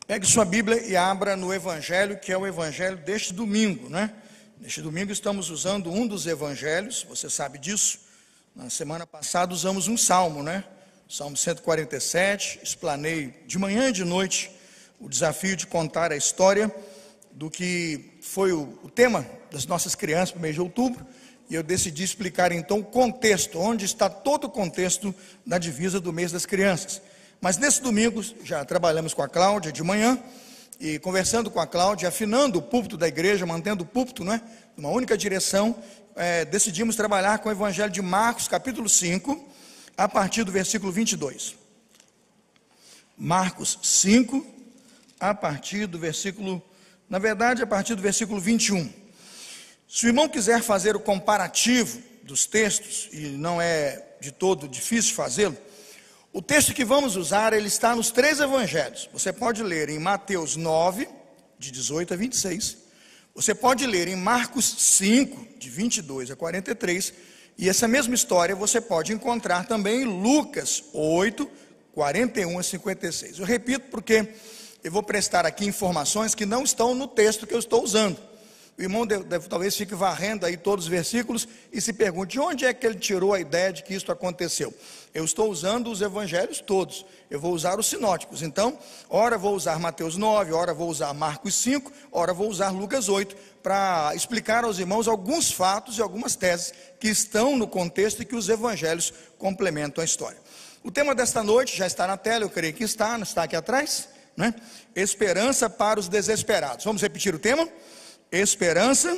Pegue sua Bíblia e abra no Evangelho, que é o Evangelho deste domingo, né? Neste domingo estamos usando um dos Evangelhos, você sabe disso. Na semana passada usamos um Salmo, né? Salmo 147, explanei de manhã e de noite o desafio de contar a história do que foi o tema das nossas crianças para o mês de outubro. E eu decidi explicar então o contexto, onde está todo o contexto da divisa do mês das crianças. Mas nesse domingo, já trabalhamos com a Cláudia de manhã, e conversando com a Cláudia, afinando o púlpito da igreja, mantendo o púlpito, né, numa única direção, decidimos trabalhar com o Evangelho de Marcos, capítulo 5, a partir do versículo 22. Marcos 5, a partir do versículo, na verdade, a partir do versículo 21. Se o irmão quiser fazer o comparativo dos textos, e não é de todo difícil fazê-lo, o texto que vamos usar, ele está nos três evangelhos. Você pode ler em Mateus 9, de 18 a 26. Você pode ler em Marcos 5, de 22 a 43. E essa mesma história você pode encontrar também em Lucas 8, 41 a 56. Eu repito porque eu vou prestar aqui informações que não estão no texto que eu estou usando. O irmão talvez fique varrendo aí todos os versículos e se pergunte de onde é que ele tirou a ideia de que isso aconteceu. Eu estou usando os evangelhos todos, eu vou usar os sinóticos. Então, ora vou usar Mateus 9, ora vou usar Marcos 5, ora vou usar Lucas 8, para explicar aos irmãos alguns fatos e algumas teses que estão no contexto e que os evangelhos complementam a história. O tema desta noite já está na tela, eu creio que está aqui atrás, né? Esperança para os desesperados. Vamos repetir o tema? Esperança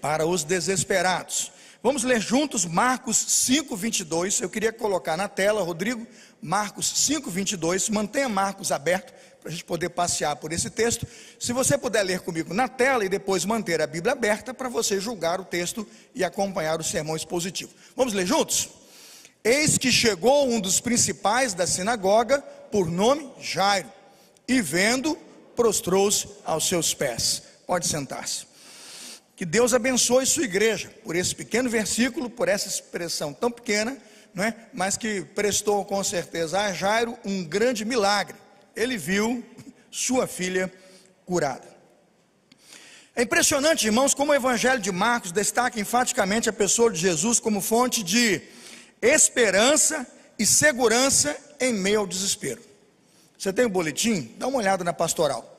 para os desesperados. Vamos ler juntos Marcos 5, 22. Eu queria colocar na tela, Rodrigo, Marcos 5, 22. Mantenha Marcos aberto para a gente poder passear por esse texto. Se você puder ler comigo na tela e depois manter a Bíblia aberta para você julgar o texto e acompanhar o sermão expositivo. Vamos ler juntos? Eis que chegou um dos principais da sinagoga, por nome Jairo, e vendo, prostrou-se aos seus pés. Pode sentar-se. Que Deus abençoe sua igreja, por esse pequeno versículo, por essa expressão tão pequena, não é? Mas que prestou com certeza a Jairo um grande milagre. Ele viu sua filha curada. É impressionante, irmãos, como o Evangelho de Marcos destaca enfaticamente a pessoa de Jesus como fonte de esperança e segurança em meio ao desespero. Você tem o boletim? Dá uma olhada na pastoral.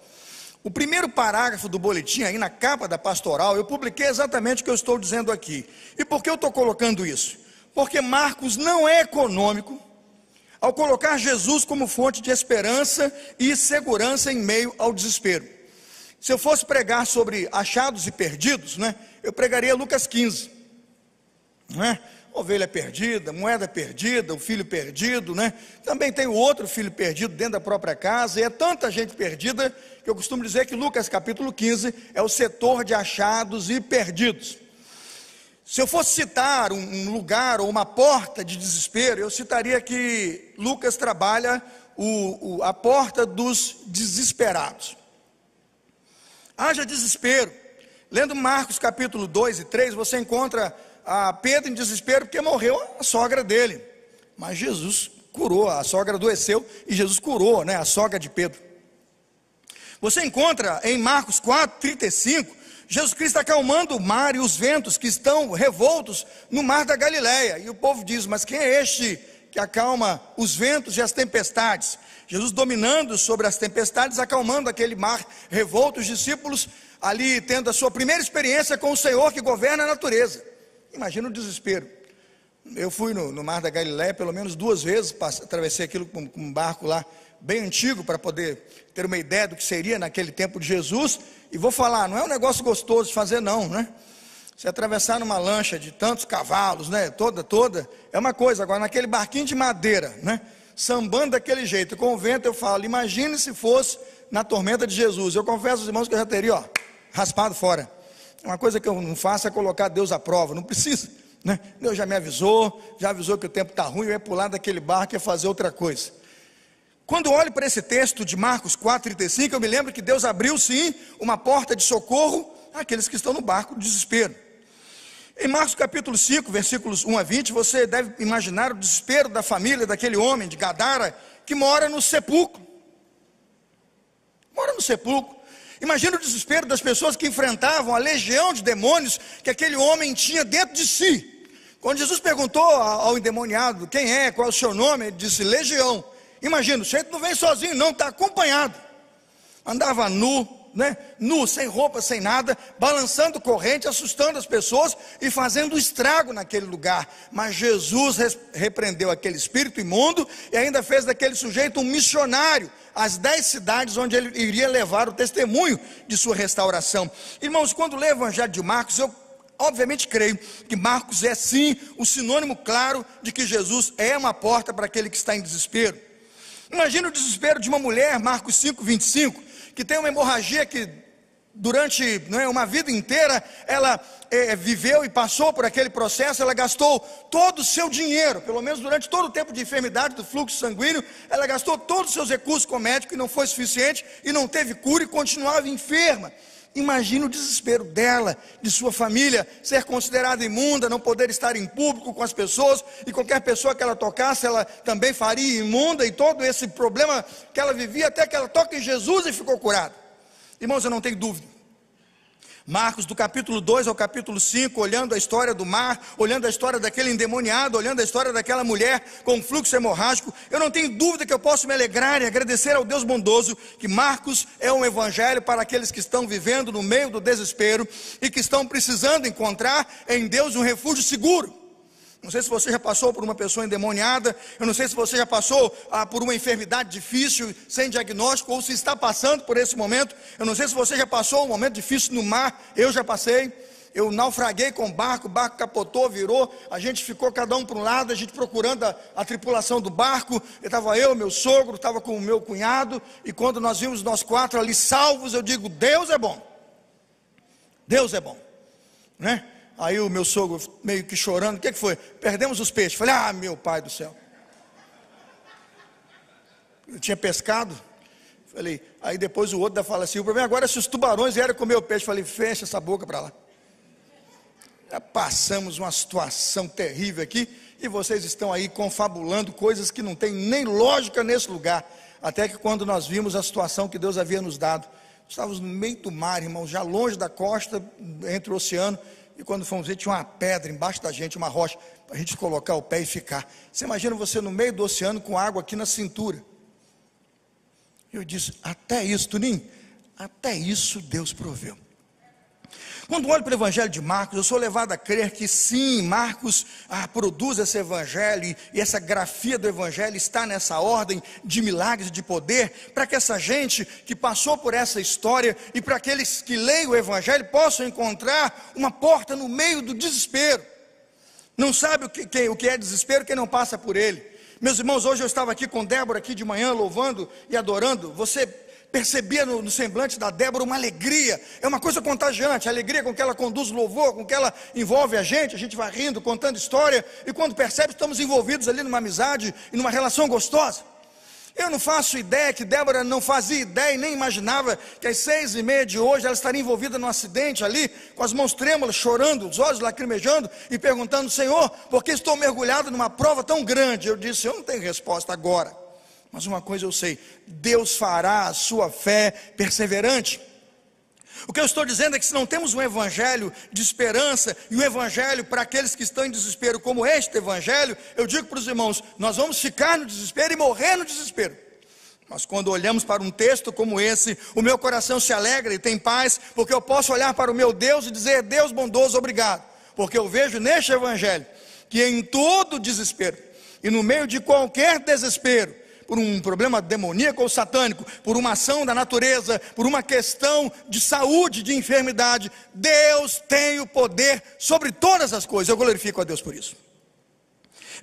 O primeiro parágrafo do boletim, aí na capa da pastoral, eu publiquei exatamente o que eu estou dizendo aqui. E por que eu estou colocando isso? Porque Marcos não é econômico ao colocar Jesus como fonte de esperança e segurança em meio ao desespero. Se eu fosse pregar sobre achados e perdidos, né, eu pregaria Lucas 15, não é? Ovelha perdida, moeda perdida, o filho perdido, né? Também tem o outro filho perdido dentro da própria casa, e é tanta gente perdida, que eu costumo dizer que Lucas capítulo 15 é o setor de achados e perdidos. Se eu fosse citar um lugar ou uma porta de desespero, eu citaria que Lucas trabalha a porta dos desesperados. Haja desespero. Lendo Marcos capítulo 2 e 3, você encontra a Pedro em desespero porque morreu a sogra dele, mas Jesus curou, a sogra adoeceu e Jesus curou, né, a sogra de Pedro. Você encontra em Marcos 4, 35, Jesus Cristo acalmando o mar e os ventos que estão revoltos no mar da Galileia, e o povo diz, mas quem é este que acalma os ventos e as tempestades? Jesus dominando sobre as tempestades, acalmando aquele mar revolto, os discípulos ali tendo a sua primeira experiência com o Senhor que governa a natureza. Imagina o desespero. Eu fui no Mar da Galileia pelo menos 2 vezes, atravessei aquilo com um barco lá, bem antigo, para poder ter uma ideia do que seria naquele tempo de Jesus, e vou falar, não é um negócio gostoso de fazer não, né? Se atravessar numa lancha de tantos cavalos, né, toda, é uma coisa. Agora naquele barquinho de madeira, né, sambando daquele jeito, com o vento, eu falo, imagine se fosse na tormenta de Jesus. Eu confesso aos irmãos que eu já teria, raspado fora. Uma coisa que eu não faço é colocar Deus à prova, não precisa, né? Deus já me avisou, que o tempo está ruim, eu ia pular daquele barco e ia fazer outra coisa. Quando olho para esse texto de Marcos 4,35, eu me lembro que Deus abriu sim uma porta de socorro àqueles que estão no barco do desespero. Em Marcos capítulo 5, versículos 1 a 20, você deve imaginar o desespero da família daquele homem de Gadara, que mora no sepulcro. mora no sepulcro. Imagina o desespero das pessoas que enfrentavam a legião de demônios que aquele homem tinha dentro de si. Quando Jesus perguntou ao endemoniado, quem é, qual é o seu nome? Ele disse, legião. Imagina, o sujeito não vem sozinho não, está acompanhado. Andava nu, nu, sem roupa, sem nada, balançando corrente, assustando as pessoas e fazendo estrago naquele lugar. Mas Jesus repreendeu aquele espírito imundo e ainda fez daquele sujeito um missionário às 10 cidades onde ele iria levar o testemunho de sua restauração. Irmãos, quando leio o Evangelho de Marcos, eu obviamente creio que Marcos é sim o sinônimo claro de que Jesus é uma porta para aquele que está em desespero. Imagina o desespero de uma mulher, Marcos 5:25, que tem uma hemorragia que durante uma vida inteira ela viveu e passou por aquele processo. Ela gastou todo o seu dinheiro, pelo menos durante todo o tempo de enfermidade do fluxo sanguíneo, ela gastou todos os seus recursos com o médico e não foi suficiente, e não teve cura e continuava enferma. Imagina o desespero dela, de sua família, ser considerada imunda, não poder estar em público com as pessoas, e qualquer pessoa que ela tocasse, ela também faria imunda, e todo esse problema que ela vivia, até que ela toca em Jesus e ficou curada. Irmãos, eu não tenho dúvida, Marcos do capítulo 2 ao capítulo 5, olhando a história do mar, olhando a história daquele endemoniado, olhando a história daquela mulher com fluxo hemorrágico, eu não tenho dúvida que eu posso me alegrar e agradecer ao Deus bondoso, que Marcos é um evangelho para aqueles que estão vivendo no meio do desespero, e que estão precisando encontrar em Deus um refúgio seguro. Não sei se você já passou por uma pessoa endemoniada, eu não sei se você já passou por uma enfermidade difícil, sem diagnóstico, ou se está passando por esse momento. Eu não sei se você já passou um momento difícil no mar, eu já passei. Eu naufraguei com o barco capotou, virou, a gente ficou cada um para um lado, a gente procurando a tripulação do barco. Estava eu, meu sogro, estava com o meu cunhado, e quando nós vimos nós 4 ali salvos, eu digo, Deus é bom, Deus é bom, né? Aí o meu sogro meio que chorando, o que foi? Perdemos os peixes. Falei, meu pai do céu. Eu tinha pescado. Falei, aí depois o outro fala assim, o problema agora é se os tubarões vierem comer o peixe. Falei, fecha essa boca para lá. Já passamos uma situação terrível aqui, e vocês estão aí confabulando coisas que não tem nem lógica nesse lugar. Até que quando nós vimos a situação que Deus havia nos dado, estávamos no meio do mar, irmão, já longe da costa, entre o oceano. E quando fomos ver, tinha uma pedra embaixo da gente, uma rocha, para a gente colocar o pé e ficar. Você imagina você no meio do oceano com água aqui na cintura. Eu disse, até isso, Tuninho, até isso Deus proveu. Quando olho para o evangelho de Marcos, eu sou levado a crer que sim, Marcos produz esse evangelho, e essa grafia do evangelho está nessa ordem de milagres, de poder, para que essa gente que passou por essa história, e para aqueles que leem o evangelho, possam encontrar uma porta no meio do desespero. Não sabe o que é desespero quem não passa por ele. Meus irmãos, hoje eu estava aqui com Débora, aqui de manhã, louvando e adorando. Você percebia no semblante da Débora uma alegria, é uma coisa contagiante, a alegria com que ela conduz o louvor, com que ela envolve a gente vai rindo, contando história, e quando percebe, estamos envolvidos ali numa amizade e numa relação gostosa. Eu não faço ideia, que Débora não fazia ideia e nem imaginava que às 6h30 de hoje ela estaria envolvida num acidente ali, com as mãos trêmulas, chorando, os olhos lacrimejando e perguntando, Senhor, por que estou mergulhado numa prova tão grande? Eu disse, eu não tenho resposta agora, mas uma coisa eu sei, Deus fará a sua fé perseverante. O que eu estou dizendo é que se não temos um evangelho de esperança, e um evangelho para aqueles que estão em desespero, como este evangelho, eu digo para os irmãos, nós vamos ficar no desespero e morrer no desespero. Mas quando olhamos para um texto como esse, o meu coração se alegra e tem paz, porque eu posso olhar para o meu Deus e dizer, Deus bondoso, obrigado, porque eu vejo neste evangelho, que em todo desespero, e no meio de qualquer desespero, por um problema demoníaco ou satânico, por uma ação da natureza, por uma questão de saúde, de enfermidade, Deus tem o poder sobre todas as coisas. Eu glorifico a Deus por isso.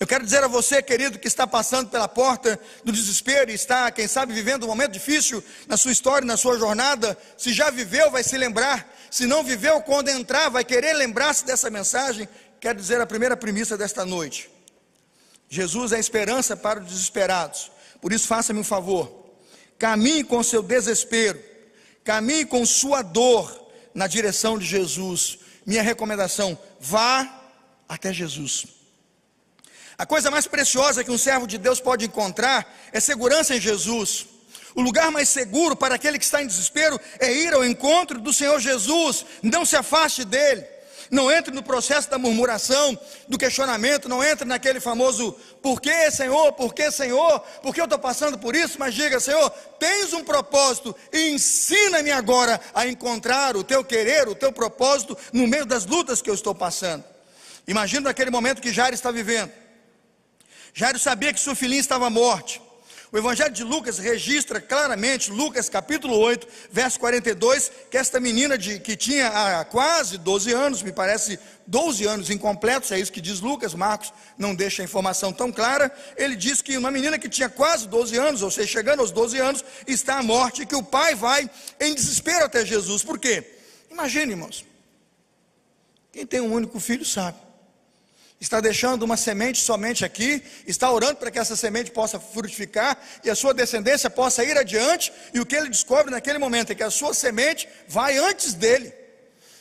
Eu quero dizer a você, querido, que está passando pela porta do desespero e está, quem sabe, vivendo um momento difícil na sua história, na sua jornada. Se já viveu, vai se lembrar. Se não viveu, quando entrar, vai querer lembrar-se dessa mensagem. Quero dizer a primeira premissa desta noite: Jesus é a esperança para os desesperados. Por isso, faça-me um favor, caminhe com seu desespero, caminhe com sua dor na direção de Jesus. Minha recomendação, vá até Jesus. A coisa mais preciosa que um servo de Deus pode encontrar é segurança em Jesus. O lugar mais seguro para aquele que está em desespero é ir ao encontro do Senhor Jesus. Não se afaste dele. Não entre no processo da murmuração, do questionamento. Não entre naquele famoso: por que, Senhor? Por que, Senhor? Por que eu estou passando por isso? Mas diga: Senhor, tens um propósito e ensina-me agora a encontrar o teu querer, o teu propósito no meio das lutas que eu estou passando. Imagina aquele momento que Jairo está vivendo. Jairo sabia que sua filhinha estava à morte. O Evangelho de Lucas registra claramente, Lucas capítulo 8, verso 42, que esta menina que tinha há quase 12 anos, me parece 12 anos incompletos, é isso que diz Lucas, Marcos não deixa a informação tão clara. Ele diz que uma menina que tinha quase 12 anos, ou seja, chegando aos 12 anos, está à morte, e que o pai vai em desespero até Jesus. Por quê? Imagine, irmãos, quem tem um único filho sabe. Está deixando uma semente somente aqui, está orando para que essa semente possa frutificar e a sua descendência possa ir adiante, e o que ele descobre naquele momento é que a sua semente vai antes dele,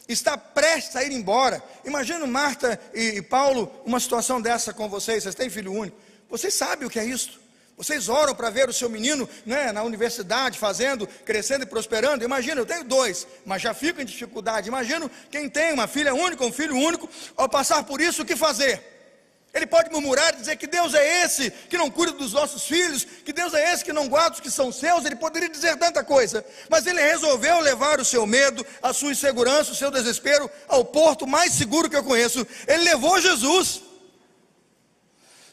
está prestes a ir embora. Imagina Marta e Paulo, uma situação dessa com vocês têm filho único, vocês sabem o que é isso? Vocês oram para ver o seu menino, né, na universidade, fazendo, crescendo e prosperando. Imagina, eu tenho 2, mas já fico em dificuldade. Imagino quem tem uma filha única, um filho único, ao passar por isso, o que fazer? Ele pode murmurar e dizer que Deus é esse que não cuida dos nossos filhos, que Deus é esse que não guarda os que são seus. Ele poderia dizer tanta coisa, mas ele resolveu levar o seu medo, a sua insegurança, o seu desespero ao porto mais seguro que eu conheço. Ele levou Jesus.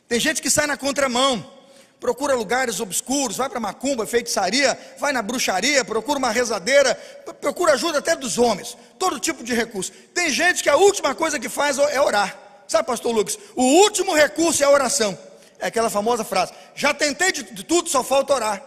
Tem gente que sai na contramão, procura lugares obscuros, vai para macumba, feitiçaria, vai na bruxaria, procura uma rezadeira, procura ajuda até dos homens, todo tipo de recurso. Tem gente que a última coisa que faz é orar. Sabe, pastor Lucas, o último recurso é a oração. É aquela famosa frase: já tentei de tudo, só falta orar.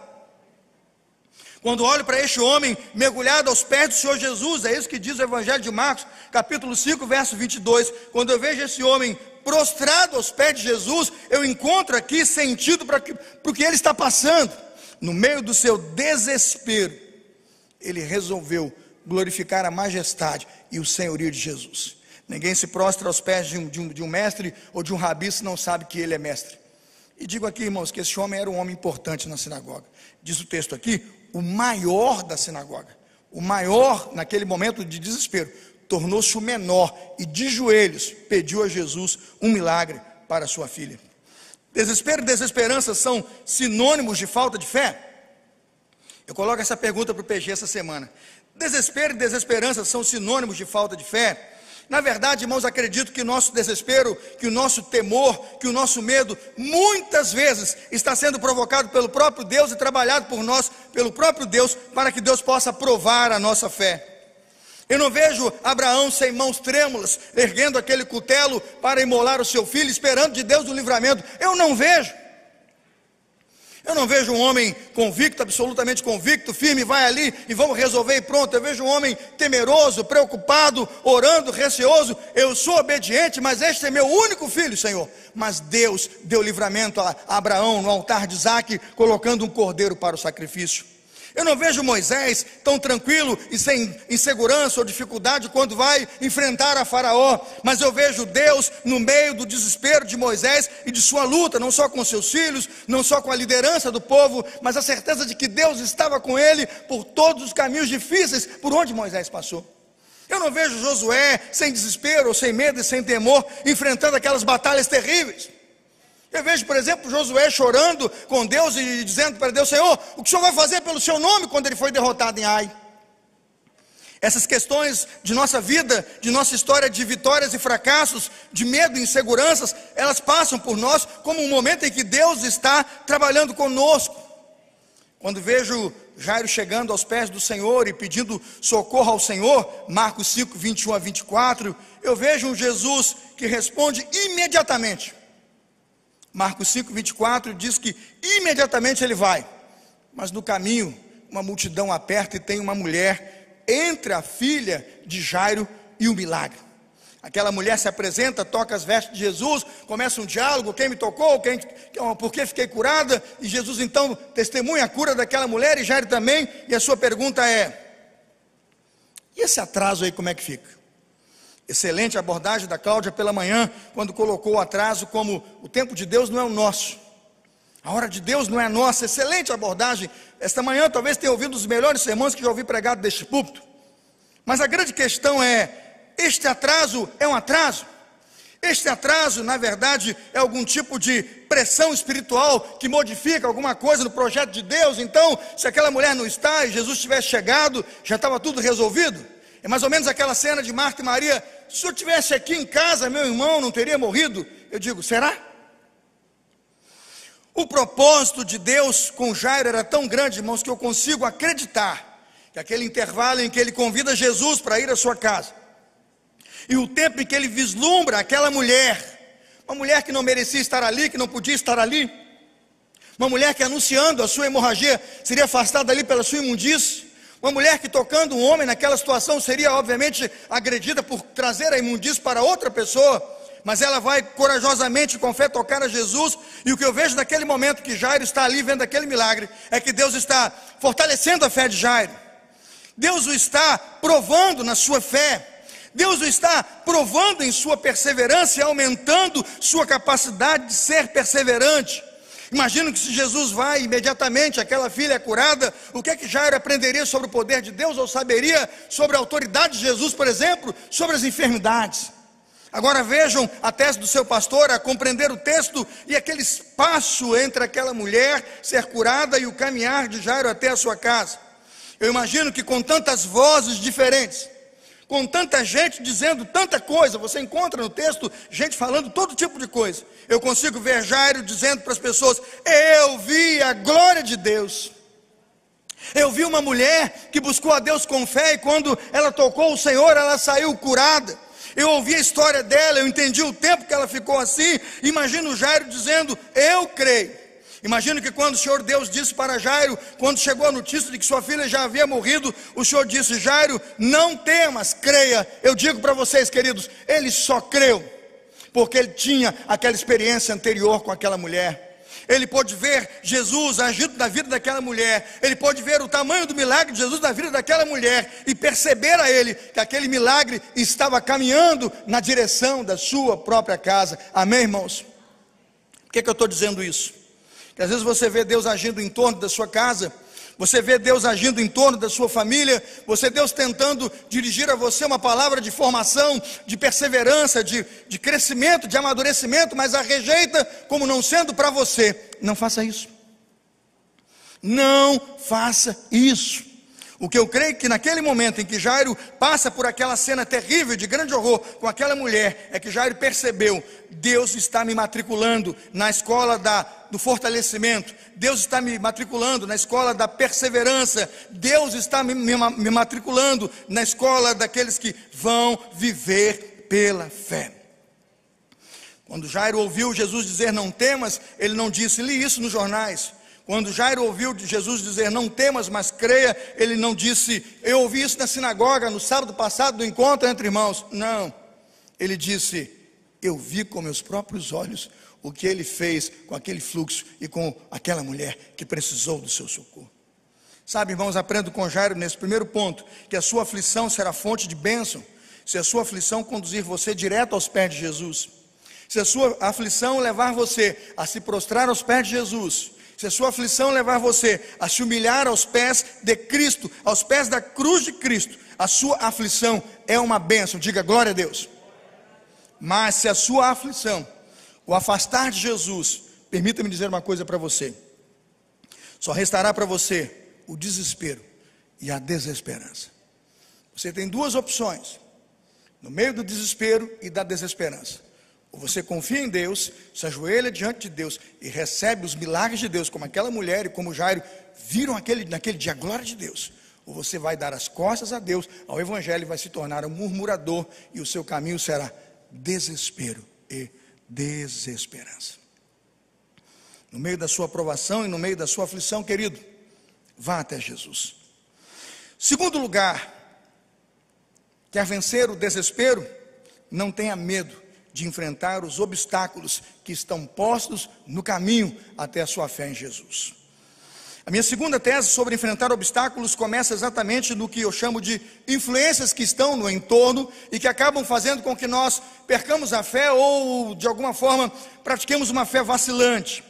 Quando olho para este homem mergulhado aos pés do Senhor Jesus, é isso que diz o Evangelho de Marcos, capítulo 5, verso 22, quando eu vejo esse homem prostrado aos pés de Jesus, eu encontro aqui sentido para o que ele está passando. No meio do seu desespero, ele resolveu glorificar a majestade e o senhorio de Jesus. Ninguém se prostra aos pés de um mestre ou de um rabi se não sabe que ele é mestre. E digo aqui, irmãos, que esse homem era um homem importante na sinagoga. Diz o texto aqui, o maior da sinagoga. O maior, naquele momento de desespero, tornou-se o menor e de joelhos pediu a Jesus um milagre para sua filha. Desespero e desesperança são sinônimos de falta de fé? Eu coloco essa pergunta para o PG essa semana. Desespero e desesperança são sinônimos de falta de fé? Na verdade, irmãos, acredito que o nosso desespero, que o nosso temor, que o nosso medo, muitas vezes está sendo provocado pelo próprio Deus e trabalhado por nós, pelo próprio Deus, para que Deus possa provar a nossa fé. Eu não vejo Abraão sem mãos trêmulas, erguendo aquele cutelo para imolar o seu filho, esperando de Deus o livramento. Eu não vejo um homem convicto, absolutamente convicto, firme, vai ali e vamos resolver e pronto. Eu vejo um homem temeroso, preocupado, orando, receoso. Eu sou obediente, mas este é meu único filho, Senhor. Mas Deus deu livramento a Abraão no altar de Isaque, colocando um cordeiro para o sacrifício. Eu não vejo Moisés tão tranquilo e sem insegurança ou dificuldade quando vai enfrentar a Faraó, mas eu vejo Deus no meio do desespero de Moisés e de sua luta, não só com seus filhos, não só com a liderança do povo, mas a certeza de que Deus estava com ele por todos os caminhos difíceis por onde Moisés passou. Eu não vejo Josué sem desespero, ou sem medo e sem temor, enfrentando aquelas batalhas terríveis. Eu vejo, por exemplo, Josué chorando com Deus e dizendo para Deus: Senhor, o que o Senhor vai fazer pelo seu nome quando ele foi derrotado em Ai? Essas questões de nossa vida, de nossa história de vitórias e fracassos, de medo e inseguranças, elas passam por nós como um momento em que Deus está trabalhando conosco. Quando vejo Jairo chegando aos pés do Senhor e pedindo socorro ao Senhor, Marcos 5, 21 a 24, eu vejo um Jesus que responde imediatamente. Marcos 5, 24 diz que imediatamente ele vai, mas no caminho uma multidão aperta e tem uma mulher entre a filha de Jairo e o milagre. Aquela mulher se apresenta, toca as vestes de Jesus, começa um diálogo: quem me tocou, por que fiquei curada? E Jesus então testemunha a cura daquela mulher e Jairo também. E a sua pergunta é: e esse atraso aí como é que fica? Excelente abordagem da Cláudia pela manhã, quando colocou o atraso como o tempo de Deus não é o nosso. A hora de Deus não é nossa. Excelente abordagem. Esta manhã talvez tenha ouvido os melhores sermões que já ouvi pregado deste púlpito. Mas a grande questão é, este atraso é um atraso? Este atraso, na verdade, é algum tipo de pressão espiritual que modifica alguma coisa no projeto de Deus? Então, se aquela mulher não está e Jesus tivesse chegado, já estava tudo resolvido? É mais ou menos aquela cena de Marta e Maria: se o senhor estivesse aqui em casa, meu irmão não teria morrido? Eu digo, será? O propósito de Deus com Jairo era tão grande, irmãos, que eu consigo acreditar que aquele intervalo em que ele convida Jesus para ir à sua casa, e o tempo em que ele vislumbra aquela mulher, uma mulher que não merecia estar ali, que não podia estar ali, uma mulher que anunciando a sua hemorragia seria afastada ali pela sua imundície, uma mulher que tocando um homem naquela situação seria obviamente agredida por trazer a imundície para outra pessoa, mas ela vai corajosamente com fé tocar a Jesus. E o que eu vejo naquele momento que Jairo está ali vendo aquele milagre, é que Deus está fortalecendo a fé de Jairo, Deus o está provando na sua fé, Deus o está provando em sua perseverança e aumentando sua capacidade de ser perseverante. Imagino que se Jesus vai imediatamente, aquela filha é curada, o que é que Jairo aprenderia sobre o poder de Deus, ou saberia sobre a autoridade de Jesus, por exemplo, sobre as enfermidades? Agora vejam a tese do seu pastor a compreender o texto e aquele espaço entre aquela mulher ser curada e o caminhar de Jairo até a sua casa. Eu imagino que com tantas vozes diferentes, com tanta gente dizendo tanta coisa, você encontra no texto gente falando todo tipo de coisa. Eu consigo ver Jairo dizendo para as pessoas: eu vi a glória de Deus. Eu vi uma mulher que buscou a Deus com fé, e quando ela tocou o Senhor, ela saiu curada. Eu ouvi a história dela, eu entendi o tempo que ela ficou assim. Imagino Jairo dizendo: eu creio. Imagino que quando o Senhor Deus disse para Jairo, quando chegou a notícia de que sua filha já havia morrido, o Senhor disse: Jairo, não temas, creia. Eu digo para vocês, queridos, ele só creu porque ele tinha aquela experiência anterior com aquela mulher. Ele pôde ver Jesus agindo na vida daquela mulher, ele pôde ver o tamanho do milagre de Jesus na vida daquela mulher, e perceber a ele que aquele milagre estava caminhando na direção da sua própria casa. Amém, irmãos? Por que eu estou dizendo isso? Que às vezes você vê Deus agindo em torno da sua casa, você vê Deus agindo em torno da sua família, você vê Deus tentando dirigir a você uma palavra de formação, de perseverança, de crescimento, de amadurecimento, mas a rejeita como não sendo para você. Não faça isso. Não faça isso. O que eu creio que naquele momento em que Jairo passa por aquela cena terrível, de grande horror, com aquela mulher, é que Jairo percebeu: Deus está me matriculando na escola do fortalecimento, Deus está me matriculando na escola da perseverança, Deus está me matriculando na escola daqueles que vão viver pela fé. Quando Jairo ouviu Jesus dizer: não temas, ele não disse: li isso nos jornais. Quando Jairo ouviu Jesus dizer: não temas, mas creia, ele não disse: eu ouvi isso na sinagoga no sábado passado, no encontro entre irmãos. Não, ele disse: eu vi com meus próprios olhos o que ele fez com aquele fluxo e com aquela mulher que precisou do seu socorro. Sabe, irmãos, aprendo com Jairo nesse primeiro ponto, que a sua aflição será fonte de bênção, se a sua aflição conduzir você direto aos pés de Jesus. Se a sua aflição levar você a se prostrar aos pés de Jesus, se a sua aflição levar você a se humilhar aos pés de Cristo, aos pés da cruz de Cristo, a sua aflição é uma bênção. Diga glória a Deus. Mas se a sua aflição o afastar de Jesus, permita-me dizer uma coisa para você: só restará para você o desespero e a desesperança. Você tem duas opções no meio do desespero e da desesperança: ou você confia em Deus, se ajoelha diante de Deus e recebe os milagres de Deus, como aquela mulher e como Jairo viram naquele dia a glória de Deus, ou você vai dar as costas a Deus, ao Evangelho, e vai se tornar um murmurador, e o seu caminho será desespero e desesperança. No meio da sua provação e no meio da sua aflição, querido, vá até Jesus. Segundo lugar, quer vencer o desespero? Não tenha medo de enfrentar os obstáculos que estão postos no caminho até a sua fé em Jesus. A minha segunda tese sobre enfrentar obstáculos começa exatamente no que eu chamo de influências que estão no entorno e que acabam fazendo com que nós percamos a fé ou, de alguma forma, pratiquemos uma fé vacilante.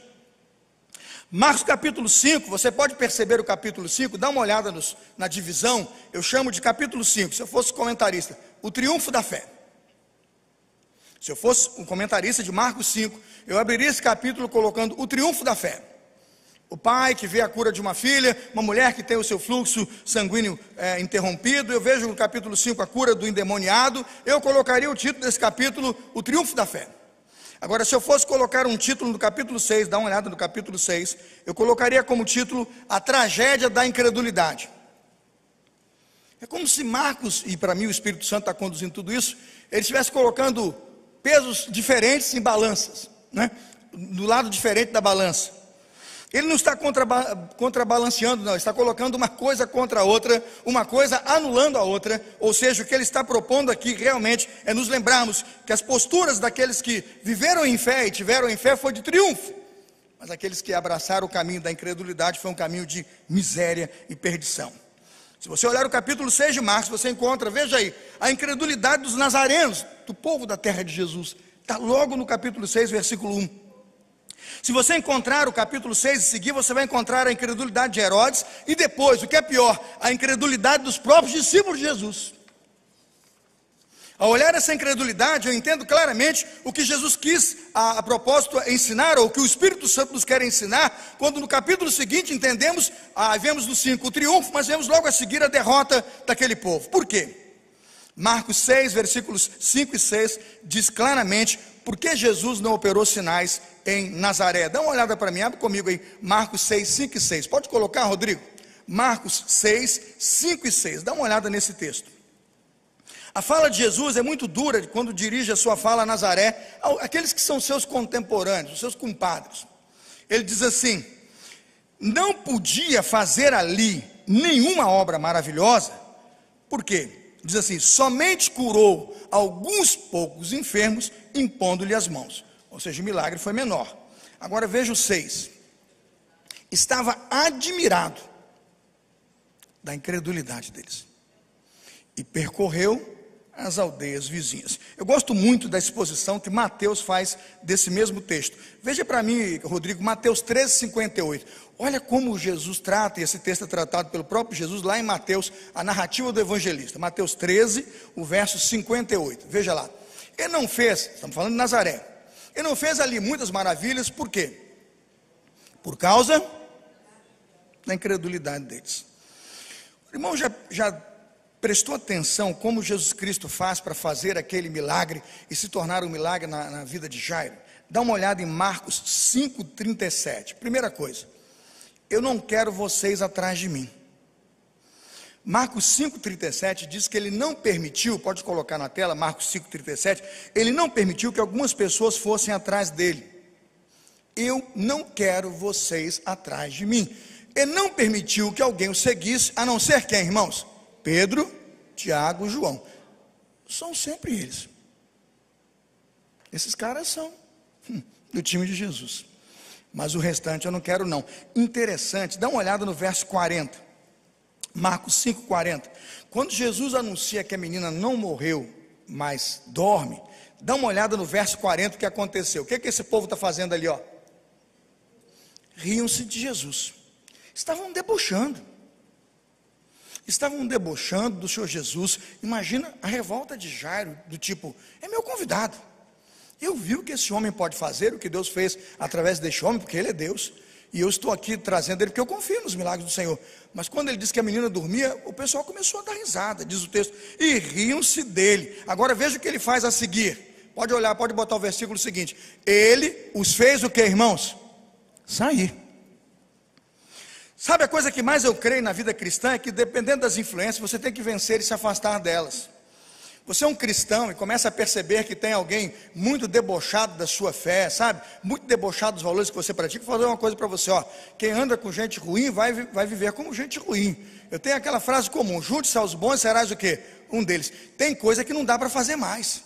Marcos capítulo 5, você pode perceber o capítulo 5, dá uma olhada na divisão, eu chamo de capítulo 5, se eu fosse comentarista, o triunfo da fé. Se eu fosse um comentarista de Marcos 5, eu abriria esse capítulo colocando o triunfo da fé. O pai que vê a cura de uma filha, uma mulher que tem o seu fluxo sanguíneo interrompido, eu vejo no capítulo 5 a cura do endemoniado, eu colocaria o título desse capítulo, o triunfo da fé. Agora, se eu fosse colocar um título no capítulo 6, dá uma olhada no capítulo 6, eu colocaria como título, a tragédia da incredulidade. É como se Marcos, e para mim o Espírito Santo está conduzindo tudo isso, ele estivesse colocando pesos diferentes em balanças, né? Do lado diferente da balança. Ele não está contrabalanceando, não, ele está colocando uma coisa contra a outra, uma coisa anulando a outra, ou seja, o que ele está propondo aqui realmente é nos lembrarmos que as posturas daqueles que viveram em fé e tiveram em fé foi de triunfo, mas aqueles que abraçaram o caminho da incredulidade foi um caminho de miséria e perdição. Se você olhar o capítulo 6 de Marcos, você encontra, veja aí, a incredulidade dos nazarenos, do povo da terra de Jesus, está logo no capítulo 6, versículo 1. Se você encontrar o capítulo 6 e seguir, você vai encontrar a incredulidade de Herodes, e depois, o que é pior, a incredulidade dos próprios discípulos de Jesus. Ao olhar essa incredulidade, eu entendo claramente o que Jesus quis, a propósito, ensinar, ou o que o Espírito Santo nos quer ensinar, quando no capítulo seguinte entendemos, vemos no 5 o triunfo, mas vemos logo a seguir a derrota daquele povo. Por quê? Marcos 6, versículos 5 e 6, diz claramente, por que Jesus não operou sinais em Nazaré? Dá uma olhada para mim, abre comigo aí, Marcos 6, 5 e 6, pode colocar, Rodrigo? Marcos 6, 5 e 6, dá uma olhada nesse texto. A fala de Jesus é muito dura quando dirige a sua fala a Nazaré, aqueles que são seus contemporâneos, os seus compadres. Ele diz assim, não podia fazer ali nenhuma obra maravilhosa, por quê? Diz assim, somente curou alguns poucos enfermos, impondo-lhe as mãos. Ou seja, o milagre foi menor. Agora veja o 6. Estava admirado da incredulidade deles. E percorreu as aldeias vizinhas. Eu gosto muito da exposição que Mateus faz desse mesmo texto. Veja para mim, Rodrigo, Mateus 13, 58. Olha como Jesus trata, e esse texto é tratado pelo próprio Jesus, lá em Mateus, a narrativa do evangelista. Mateus 13, o verso 58. Veja lá. Ele não fez, estamos falando de Nazaré, ele não fez ali muitas maravilhas, por quê? Por causa da incredulidade deles. O irmão já prestou atenção como Jesus Cristo faz para fazer aquele milagre e se tornar um milagre na vida de Jairo? Dá uma olhada em Marcos 5,37. Primeira coisa, eu não quero vocês atrás de mim. Marcos 5,37 diz que ele não permitiu, pode colocar na tela, Marcos 5,37, ele não permitiu que algumas pessoas fossem atrás dele. Eu não quero vocês atrás de mim. Ele não permitiu que alguém o seguisse, a não ser quem, irmãos? Pedro, Tiago e João. São sempre eles. Esses caras são do time de Jesus. Mas o restante eu não quero não. Interessante, dá uma olhada no verso 40. Marcos 5,40. Quando Jesus anuncia que a menina não morreu, mas dorme, dá uma olhada no verso 40 o que aconteceu. O que esse povo está fazendo ali, ó? Riam-se de Jesus. Estavam debochando do Senhor Jesus. Imagina a revolta de Jairo, do tipo, é meu convidado, eu vi o que esse homem pode fazer, o que Deus fez através deste homem, porque ele é Deus, e eu estou aqui trazendo ele, porque eu confio nos milagres do Senhor. Mas quando ele disse que a menina dormia, o pessoal começou a dar risada, diz o texto, e riam-se dele. Agora veja o que ele faz a seguir, pode olhar, pode botar o versículo seguinte, ele os fez o que, irmãos? Sair. Sabe a coisa que mais eu creio na vida cristã é que dependendo das influências, você tem que vencer e se afastar delas. Você é um cristão e começa a perceber que tem alguém muito debochado da sua fé, sabe? Muito debochado dos valores que você pratica. Vou fazer uma coisa para você, ó. Quem anda com gente ruim vai viver como gente ruim. Eu tenho aquela frase comum, junte-se aos bons, serás o quê? Um deles. Tem coisa que não dá para fazer mais.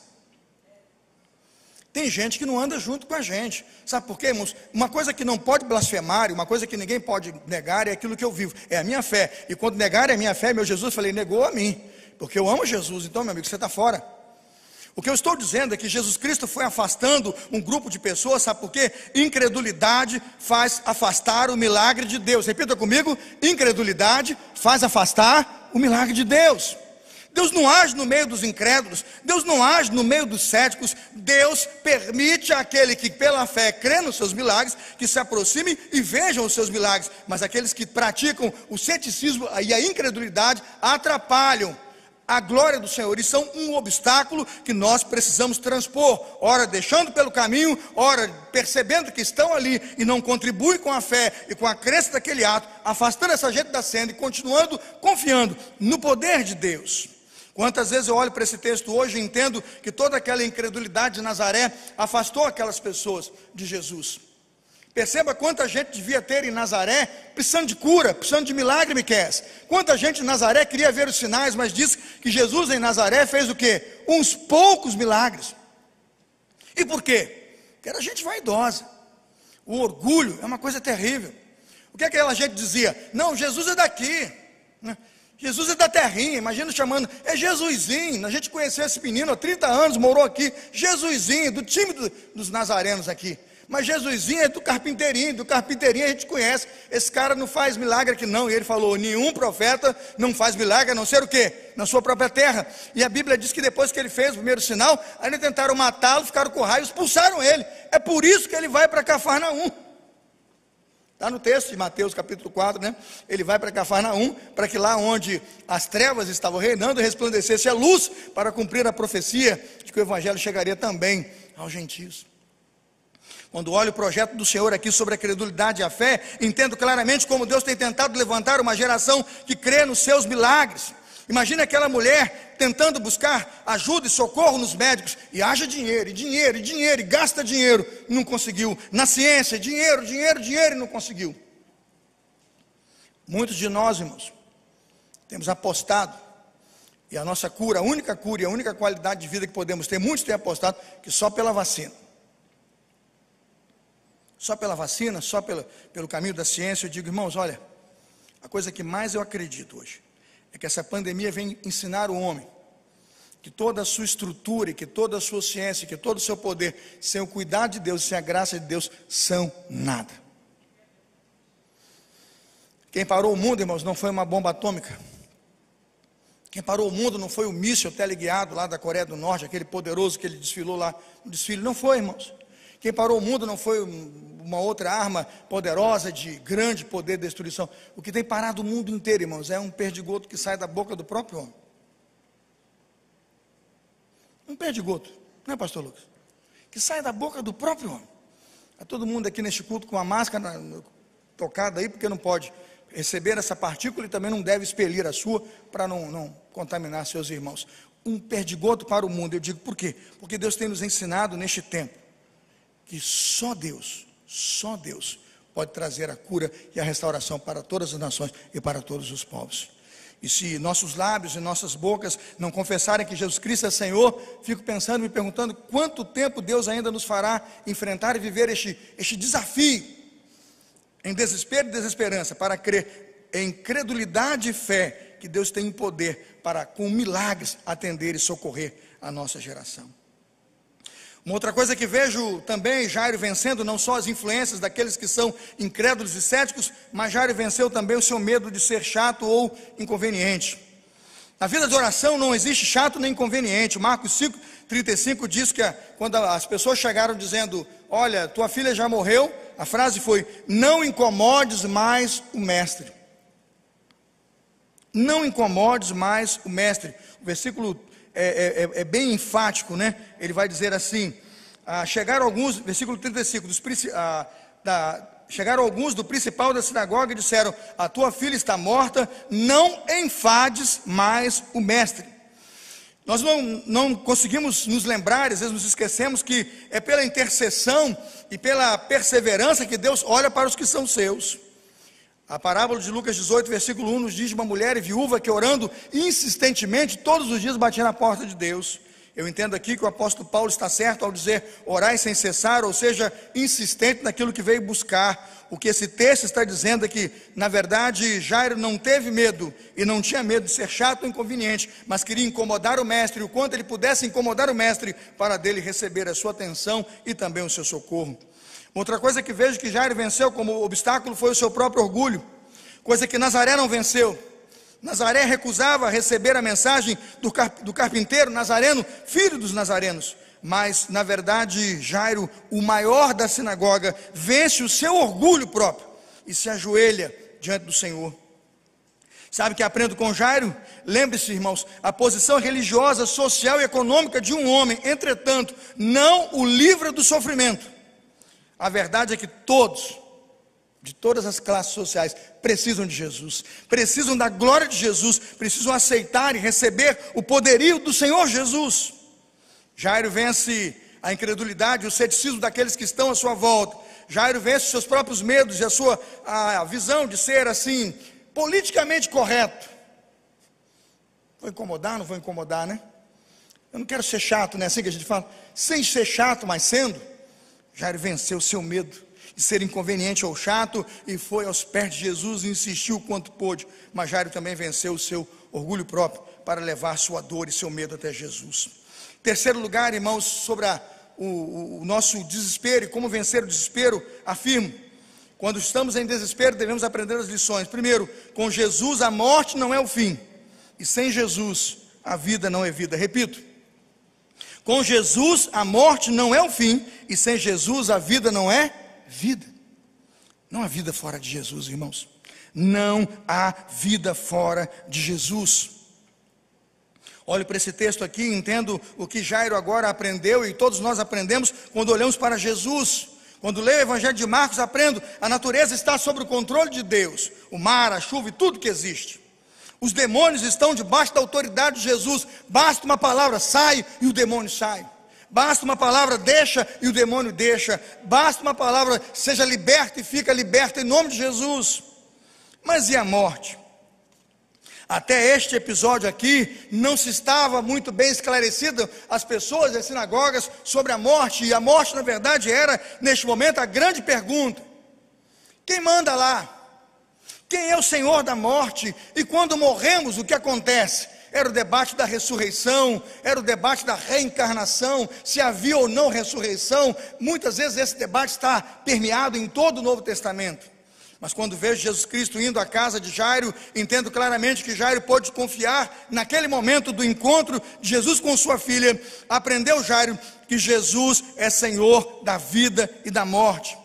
Tem gente que não anda junto com a gente. Sabe por quê, irmãos? Uma coisa que não pode blasfemar, uma coisa que ninguém pode negar é aquilo que eu vivo, é a minha fé. E quando negar a minha fé, meu Jesus, falei, negou a mim, porque eu amo Jesus. Então, meu amigo, você está fora. O que eu estou dizendo é que Jesus Cristo foi afastando um grupo de pessoas, sabe por quê? Incredulidade faz afastar o milagre de Deus. Repita comigo: incredulidade faz afastar o milagre de Deus. Deus não age no meio dos incrédulos, Deus não age no meio dos céticos. Deus permite àquele que pela fé crê nos seus milagres, que se aproxime e vejam os seus milagres. Mas aqueles que praticam o ceticismo e a incredulidade atrapalham a glória do Senhor, e são um obstáculo que nós precisamos transpor, ora deixando pelo caminho, ora percebendo que estão ali e não contribuem com a fé e com a crença daquele ato, afastando essa gente da senda e continuando confiando no poder de Deus. Quantas vezes eu olho para esse texto hoje e entendo que toda aquela incredulidade de Nazaré afastou aquelas pessoas de Jesus. Perceba quanta gente devia ter em Nazaré, precisando de cura, precisando de milagre, Miqueias. Quanta gente em Nazaré queria ver os sinais, mas disse que Jesus em Nazaré fez o quê? Uns poucos milagres. E por quê? Porque era gente vaidosa. O orgulho é uma coisa terrível. O que aquela gente dizia? Não, Jesus é daqui, né? Jesus é da terrinha. Imagina chamando, é Jesusinho. A gente conheceu esse menino há 30 anos, morou aqui. Jesusinho, do time dos nazarenos aqui. Mas Jesusinho é do carpinteirinho a gente conhece. Esse cara não faz milagre aqui não. E ele falou: nenhum profeta não faz milagre, a não ser o quê? Na sua própria terra. E a Bíblia diz que depois que ele fez o primeiro sinal, ainda tentaram matá-lo, ficaram com raiva, expulsaram ele. É por isso que ele vai para Cafarnaum. Está no texto de Mateus capítulo 4, né? Ele vai para Cafarnaum, para que lá onde as trevas estavam reinando, resplandecesse a luz, para cumprir a profecia de que o evangelho chegaria também aos gentios. Quando olho o projeto do Senhor aqui sobre a credulidade e a fé, entendo claramente como Deus tem tentado levantar uma geração que crê nos seus milagres. Imagina aquela mulher tentando buscar ajuda e socorro nos médicos, e haja dinheiro, e gasta dinheiro, não conseguiu. Na ciência, dinheiro, e não conseguiu. Muitos de nós, irmãos, temos apostado, e a nossa cura, a única cura e a única qualidade de vida que podemos ter, muitos têm apostado, que só pela vacina. Só pela vacina, só pelo caminho da ciência. Eu digo, irmãos, olha, a coisa que mais eu acredito hoje é que essa pandemia vem ensinar o homem que toda a sua estrutura, que toda a sua ciência, que todo o seu poder, sem o cuidado de Deus, sem a graça de Deus, são nada. Quem parou o mundo, irmãos, não foi uma bomba atômica. Quem parou o mundo não foi o míssil teleguiado lá da Coreia do Norte, aquele poderoso que ele desfilou lá no desfile. Não foi, irmãos. Quem parou o mundo não foi uma outra arma poderosa de grande poder de destruição. O que tem parado o mundo inteiro, irmãos, é um perdigoto que sai da boca do próprio homem. Um perdigoto, não é, pastor Lucas? Que sai da boca do próprio homem. Está todo mundo aqui neste culto com a máscara tocada aí, porque não pode receber essa partícula e também não deve expelir a sua para não contaminar seus irmãos. Um perdigoto para o mundo. Eu digo por quê? Porque Deus tem nos ensinado neste tempo que só Deus pode trazer a cura e a restauração para todas as nações e para todos os povos. E se nossos lábios e nossas bocas não confessarem que Jesus Cristo é Senhor, fico pensando, me perguntando quanto tempo Deus ainda nos fará enfrentar e viver este desafio, em desespero e desesperança, para crer em credulidade e fé, que Deus tem o poder para, com milagres, atender e socorrer a nossa geração. Uma outra coisa que vejo também Jairo vencendo, não só as influências daqueles que são incrédulos e céticos, mas Jairo venceu também o seu medo de ser chato ou inconveniente. Na vida de oração não existe chato nem inconveniente. Marcos 5:35 diz que quando as pessoas chegaram dizendo: olha, tua filha já morreu, a frase foi: não incomodes mais o mestre. Não incomodes mais o mestre. O versículo é bem enfático, né? Ele vai dizer assim: chegaram alguns, versículo 35, chegaram alguns do principal da sinagoga e disseram: a tua filha está morta, não enfades mais o mestre. Nós não conseguimos nos lembrar, às vezes nos esquecemos que é pela intercessão e pela perseverança que Deus olha para os que são seus. A parábola de Lucas 18, versículo 1 nos diz de uma mulher viúva que orando insistentemente todos os dias batia na porta de Deus. Eu entendo aqui que o apóstolo Paulo está certo ao dizer orai sem cessar, ou seja, insistente naquilo que veio buscar. O que esse texto está dizendo é que, na verdade, Jairo não teve medo, e não tinha medo de ser chato ou inconveniente, mas queria incomodar o mestre, o quanto ele pudesse incomodar o mestre, para dele receber a sua atenção e também o seu socorro. Outra coisa que vejo que Jairo venceu como obstáculo foi o seu próprio orgulho, coisa que Nazaré não venceu. Nazaré recusava receber a mensagem do carpinteiro nazareno, filho dos nazarenos. Mas, na verdade, Jairo, o maior da sinagoga, vence o seu orgulho próprio e se ajoelha diante do Senhor. Sabe o que aprendo com Jairo? Lembre-se, irmãos, a posição religiosa, social e econômica de um homem, entretanto, não o livra do sofrimento. A verdade é que todos, de todas as classes sociais, precisam de Jesus, precisam da glória de Jesus, precisam aceitar e receber o poderio do Senhor Jesus. Jairo vence a incredulidade, o ceticismo daqueles que estão à sua volta. Jairo vence os seus próprios medos e a visão de ser assim, politicamente correto. Vou incomodar, não vou incomodar, né? Eu não quero ser chato, né? Assim que a gente fala, sem ser chato, mas sendo. Jairo venceu o seu medo de ser inconveniente ou chato, e foi aos pés de Jesus e insistiu quanto pôde. Mas Jairo também venceu o seu orgulho próprio para levar sua dor e seu medo até Jesus. Terceiro lugar, irmãos, sobre o nosso desespero e como vencer o desespero, afirmo: quando estamos em desespero devemos aprender as lições. Primeiro, com Jesus a morte não é o fim, e sem Jesus a vida não é vida. Repito, com Jesus a morte não é o fim, e sem Jesus a vida não é vida. Não há vida fora de Jesus, irmãos. Não há vida fora de Jesus. Olho para esse texto aqui e entendo o que Jairo agora aprendeu, e todos nós aprendemos quando olhamos para Jesus. Quando leio o Evangelho de Marcos, aprendo: a natureza está sob o controle de Deus, o mar, a chuva e tudo que existe. Os demônios estão debaixo da autoridade de Jesus. Basta uma palavra, sai, e o demônio sai. Basta uma palavra, deixa, e o demônio deixa. Basta uma palavra, seja liberto, e fica liberto em nome de Jesus. Mas e a morte? Até este episódio aqui, não se estava muito bem esclarecido as pessoas das sinagogas sobre a morte. E a morte, na verdade, era, neste momento, a grande pergunta: quem manda lá? Quem é o Senhor da morte? E quando morremos, o que acontece? Era o debate da ressurreição, era o debate da reencarnação, se havia ou não ressurreição. Muitas vezes esse debate está permeado em todo o Novo Testamento. Mas quando vejo Jesus Cristo indo à casa de Jairo, entendo claramente que Jairo pôde confiar naquele momento do encontro de Jesus com sua filha. Aprendeu Jairo que Jesus é Senhor da vida e da morte.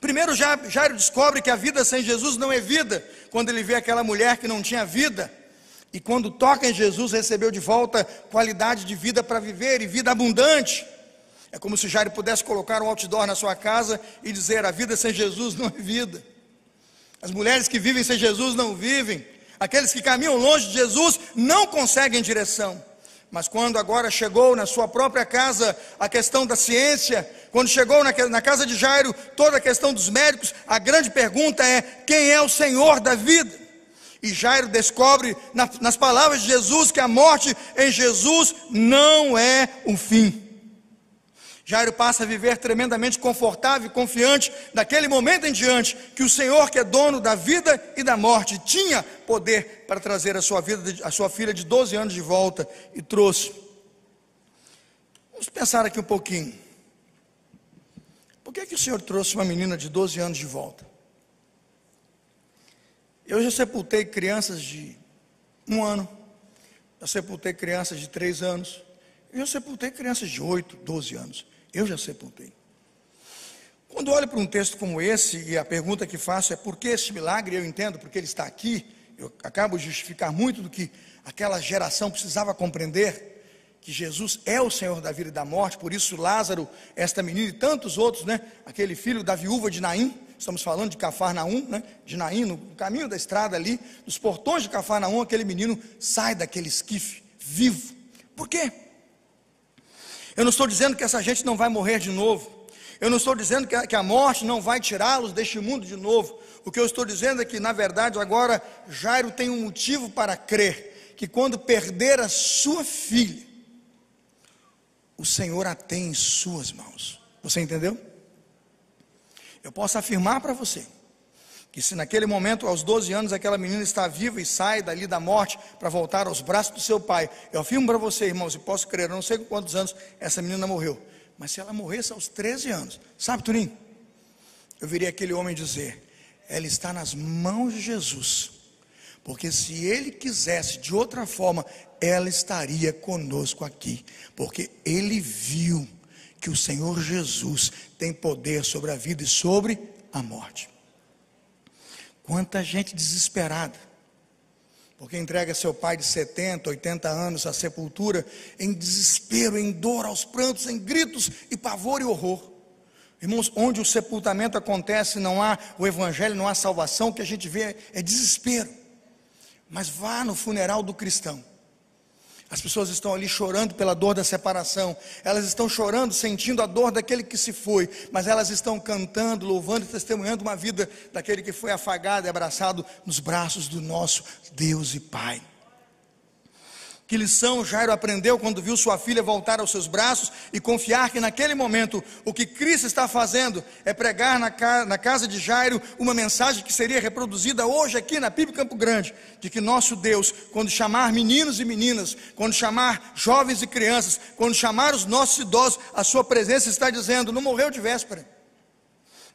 Primeiro, Jairo descobre que a vida sem Jesus não é vida, quando ele vê aquela mulher que não tinha vida, e quando toca em Jesus, recebeu de volta qualidade de vida para viver, e vida abundante. É como se Jairo pudesse colocar um outdoor na sua casa e dizer: a vida sem Jesus não é vida. As mulheres que vivem sem Jesus não vivem. Aqueles que caminham longe de Jesus não conseguem direção. Mas quando agora chegou na sua própria casa a questão da ciência, quando chegou na casa de Jairo toda a questão dos médicos, a grande pergunta é: quem é o Senhor da vida? E Jairo descobre nas palavras de Jesus que a morte em Jesus não é o fim. Jairo passa a viver tremendamente confortável e confiante daquele momento em diante, que o Senhor, que é dono da vida e da morte, tinha poder para trazer a sua filha de 12 anos de volta, e trouxe. Vamos pensar aqui um pouquinho. Por que o Senhor trouxe uma menina de 12 anos de volta? Eu já sepultei crianças de 1 ano, já sepultei crianças de 3 anos, eu já sepultei crianças de 8, 12 anos. Eu já sepultei. Quando olho para um texto como esse, e a pergunta que faço é: por que este milagre? Eu entendo porque ele está aqui. Eu acabo de justificar muito do que aquela geração precisava compreender, que Jesus é o Senhor da vida e da morte. Por isso Lázaro, esta menina e tantos outros, né? Aquele filho da viúva de Naim, estamos falando de Cafarnaum, né? De Naim, no caminho da estrada ali, nos portões de Cafarnaum, aquele menino sai daquele esquife vivo. Por quê? Eu não estou dizendo que essa gente não vai morrer de novo. Eu não estou dizendo que a morte não vai tirá-los deste mundo de novo. O que eu estou dizendo é que, na verdade, agora Jairo tem um motivo para crer que quando perder a sua filha, o Senhor a tem em suas mãos. Você entendeu? Eu posso afirmar para você que se naquele momento, aos 12 anos, aquela menina está viva e sai dali da morte para voltar aos braços do seu pai, eu afirmo para você, irmãos, e posso crer, eu não sei com quantos anos essa menina morreu, mas se ela morresse aos 13 anos, sabe, Turim? Eu viria aquele homem dizer: ela está nas mãos de Jesus, porque se ele quisesse de outra forma, ela estaria conosco aqui, porque ele viu que o Senhor Jesus tem poder sobre a vida e sobre a morte. Quanta gente desesperada, porque entrega seu pai de 70, 80 anos à sepultura, em desespero, em dor, aos prantos, em gritos e pavor e horror. Irmãos, onde o sepultamento acontece, não há o evangelho, não há salvação, o que a gente vê é desespero. Mas vá no funeral do cristão. As pessoas estão ali chorando pela dor da separação, elas estão chorando, sentindo a dor daquele que se foi, mas elas estão cantando, louvando e testemunhando uma vida daquele que foi afagado e abraçado nos braços do nosso Deus e Pai. Que lição Jairo aprendeu quando viu sua filha voltar aos seus braços e confiar que naquele momento o que Cristo está fazendo é pregar na casa de Jairo uma mensagem que seria reproduzida hoje aqui na PIB Campo Grande, de que nosso Deus, quando chamar meninos e meninas, quando chamar jovens e crianças, quando chamar os nossos idosos, a sua presença está dizendo: não morreu de véspera,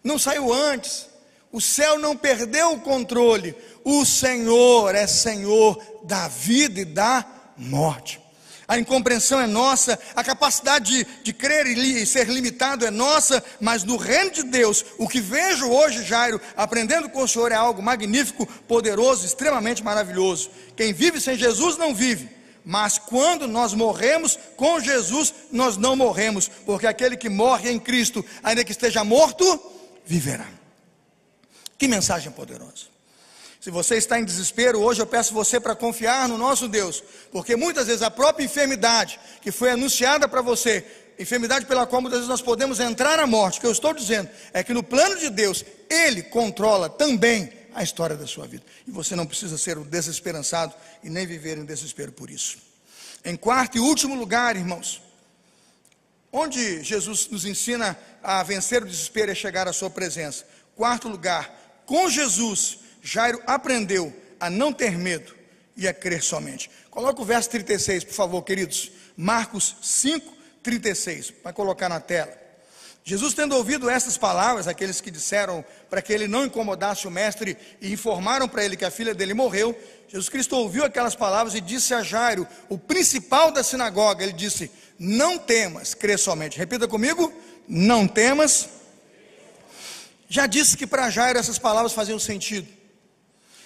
não saiu antes, o céu não perdeu o controle, o Senhor é Senhor da vida e da morte. A incompreensão é nossa, a capacidade de crer e ser limitado é nossa, mas no reino de Deus, o que vejo hoje, Jairo, aprendendo com o Senhor, é algo magnífico, poderoso, extremamente maravilhoso. Quem vive sem Jesus não vive, mas quando nós morremos com Jesus, nós não morremos, porque aquele que morre em Cristo, ainda que esteja morto, viverá. Que mensagem poderosa! Se você está em desespero, hoje eu peço você para confiar no nosso Deus, porque muitas vezes a própria enfermidade que foi anunciada para você, enfermidade pela qual muitas vezes nós podemos entrar na morte, o que eu estou dizendo é que no plano de Deus, Ele controla também a história da sua vida, e você não precisa ser um desesperançado e nem viver em desespero por isso. Em quarto e último lugar, irmãos, onde Jesus nos ensina a vencer o desespero e chegar à sua presença. Quarto lugar, com Jesus, Jairo aprendeu a não ter medo e a crer somente. Coloca o verso 36, por favor, queridos. Marcos 5, 36, vai colocar na tela. Jesus, tendo ouvido essas palavras, aqueles que disseram para que ele não incomodasse o mestre e informaram para ele que a filha dele morreu, Jesus Cristo ouviu aquelas palavras e disse a Jairo, o principal da sinagoga, ele disse: não temas, crê somente. Repita comigo: não temas. Já disse que para Jairo essas palavras faziam sentido.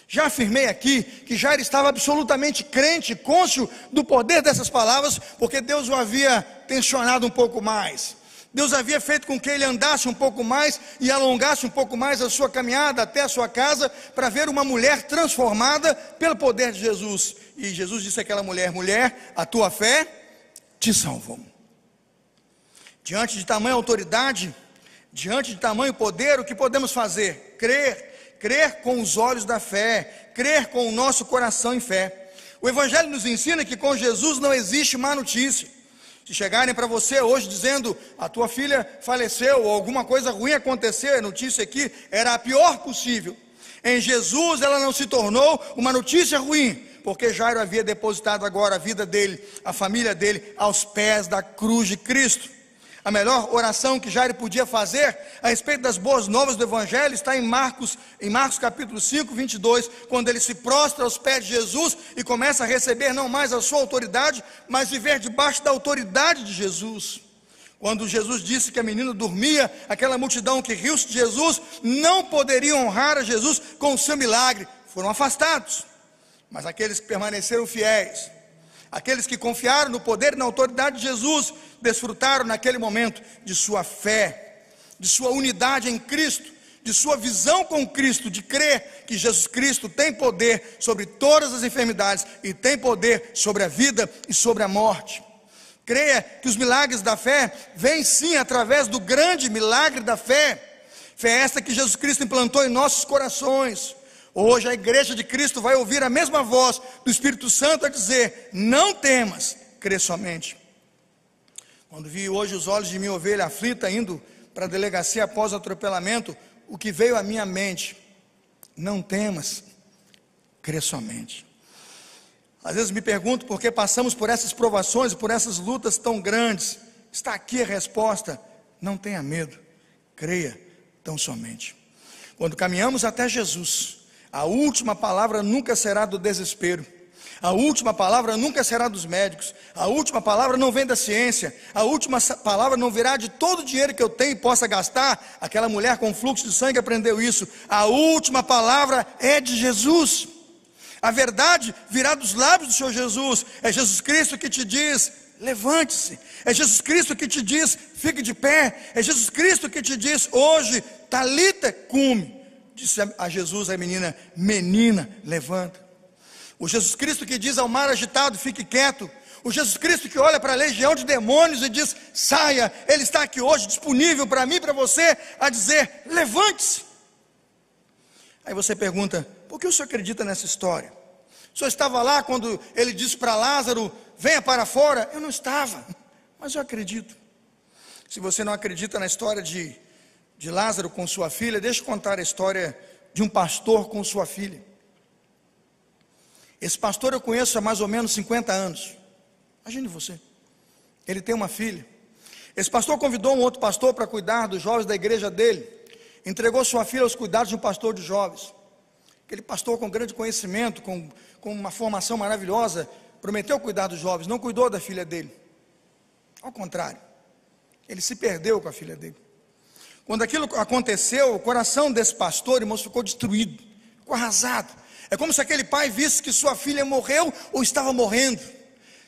Já afirmei aqui que Jairo estava absolutamente crente, cônscio do poder dessas palavras, porque Deus o havia tensionado um pouco mais. Deus havia feito com que ele andasse um pouco mais e alongasse um pouco mais a sua caminhada até a sua casa, para ver uma mulher transformada pelo poder de Jesus. E Jesus disse àquela mulher: mulher, a tua fé te salvou. Diante de tamanha autoridade, diante de tamanho poder, o que podemos fazer? Crer com os olhos da fé, crer com o nosso coração em fé. O Evangelho nos ensina que com Jesus não existe má notícia. Se chegarem para você hoje dizendo: a tua filha faleceu, ou alguma coisa ruim aconteceu, a notícia aqui era a pior possível. Em Jesus ela não se tornou uma notícia ruim, porque Jairo havia depositado agora a vida dele, a família dele, aos pés da cruz de Cristo. A melhor oração que Jairo podia fazer a respeito das boas novas do Evangelho está em Marcos capítulo 5, 22, quando ele se prostra aos pés de Jesus e começa a receber não mais a sua autoridade, mas viver debaixo da autoridade de Jesus. Quando Jesus disse que a menina dormia, aquela multidão que riu-se de Jesus não poderia honrar a Jesus com o seu milagre, foram afastados. Mas aqueles que permaneceram fiéis, aqueles que confiaram no poder e na autoridade de Jesus, desfrutaram naquele momento de sua fé, de sua unidade em Cristo, de sua visão com Cristo, de crer que Jesus Cristo tem poder sobre todas as enfermidades e tem poder sobre a vida e sobre a morte. Creia que os milagres da fé vêm sim através do grande milagre da fé. Fé esta que Jesus Cristo implantou em nossos corações. Hoje a igreja de Cristo vai ouvir a mesma voz do Espírito Santo a dizer: não temas, crê somente. Quando vi hoje os olhos de minha ovelha aflita indo para a delegacia após o atropelamento, o que veio à minha mente: não temas, crê somente. Às vezes me pergunto por que passamos por essas provações e por essas lutas tão grandes. Está aqui a resposta: não tenha medo, creia tão somente. Quando caminhamos até Jesus, a última palavra nunca será do desespero, a última palavra nunca será dos médicos, a última palavra não vem da ciência, a última palavra não virá de todo o dinheiro que eu tenho e possa gastar. Aquela mulher com fluxo de sangue aprendeu isso. A última palavra é de Jesus. A verdade virá dos lábios do Senhor Jesus. É Jesus Cristo que te diz: levante-se. É Jesus Cristo que te diz: fique de pé. É Jesus Cristo que te diz hoje: Talita cumi. Disse a Jesus a menina: menina, levanta. O Jesus Cristo que diz ao mar agitado: fique quieto. O Jesus Cristo que olha para a legião de demônios e diz: saia. Ele está aqui hoje disponível para mim e para você, a dizer: levante-se. Aí você pergunta: por que o senhor acredita nessa história? O senhor estava lá quando ele disse para Lázaro: venha para fora? Eu não estava, mas eu acredito. Se você não acredita na história de Lázaro com sua filha, deixa eu contar a história de um pastor com sua filha. Esse pastor eu conheço há mais ou menos 50 anos. Imagine você, ele tem uma filha. Esse pastor convidou um outro pastor para cuidar dos jovens da igreja dele. Entregou sua filha aos cuidados de um pastor de jovens. Aquele pastor com grande conhecimento, com uma formação maravilhosa, prometeu cuidar dos jovens, não cuidou da filha dele. Ao contrário, ele se perdeu com a filha dele. Quando aquilo aconteceu, o coração desse pastor, irmãos, ficou destruído, ficou arrasado. É como se aquele pai visse que sua filha morreu ou estava morrendo.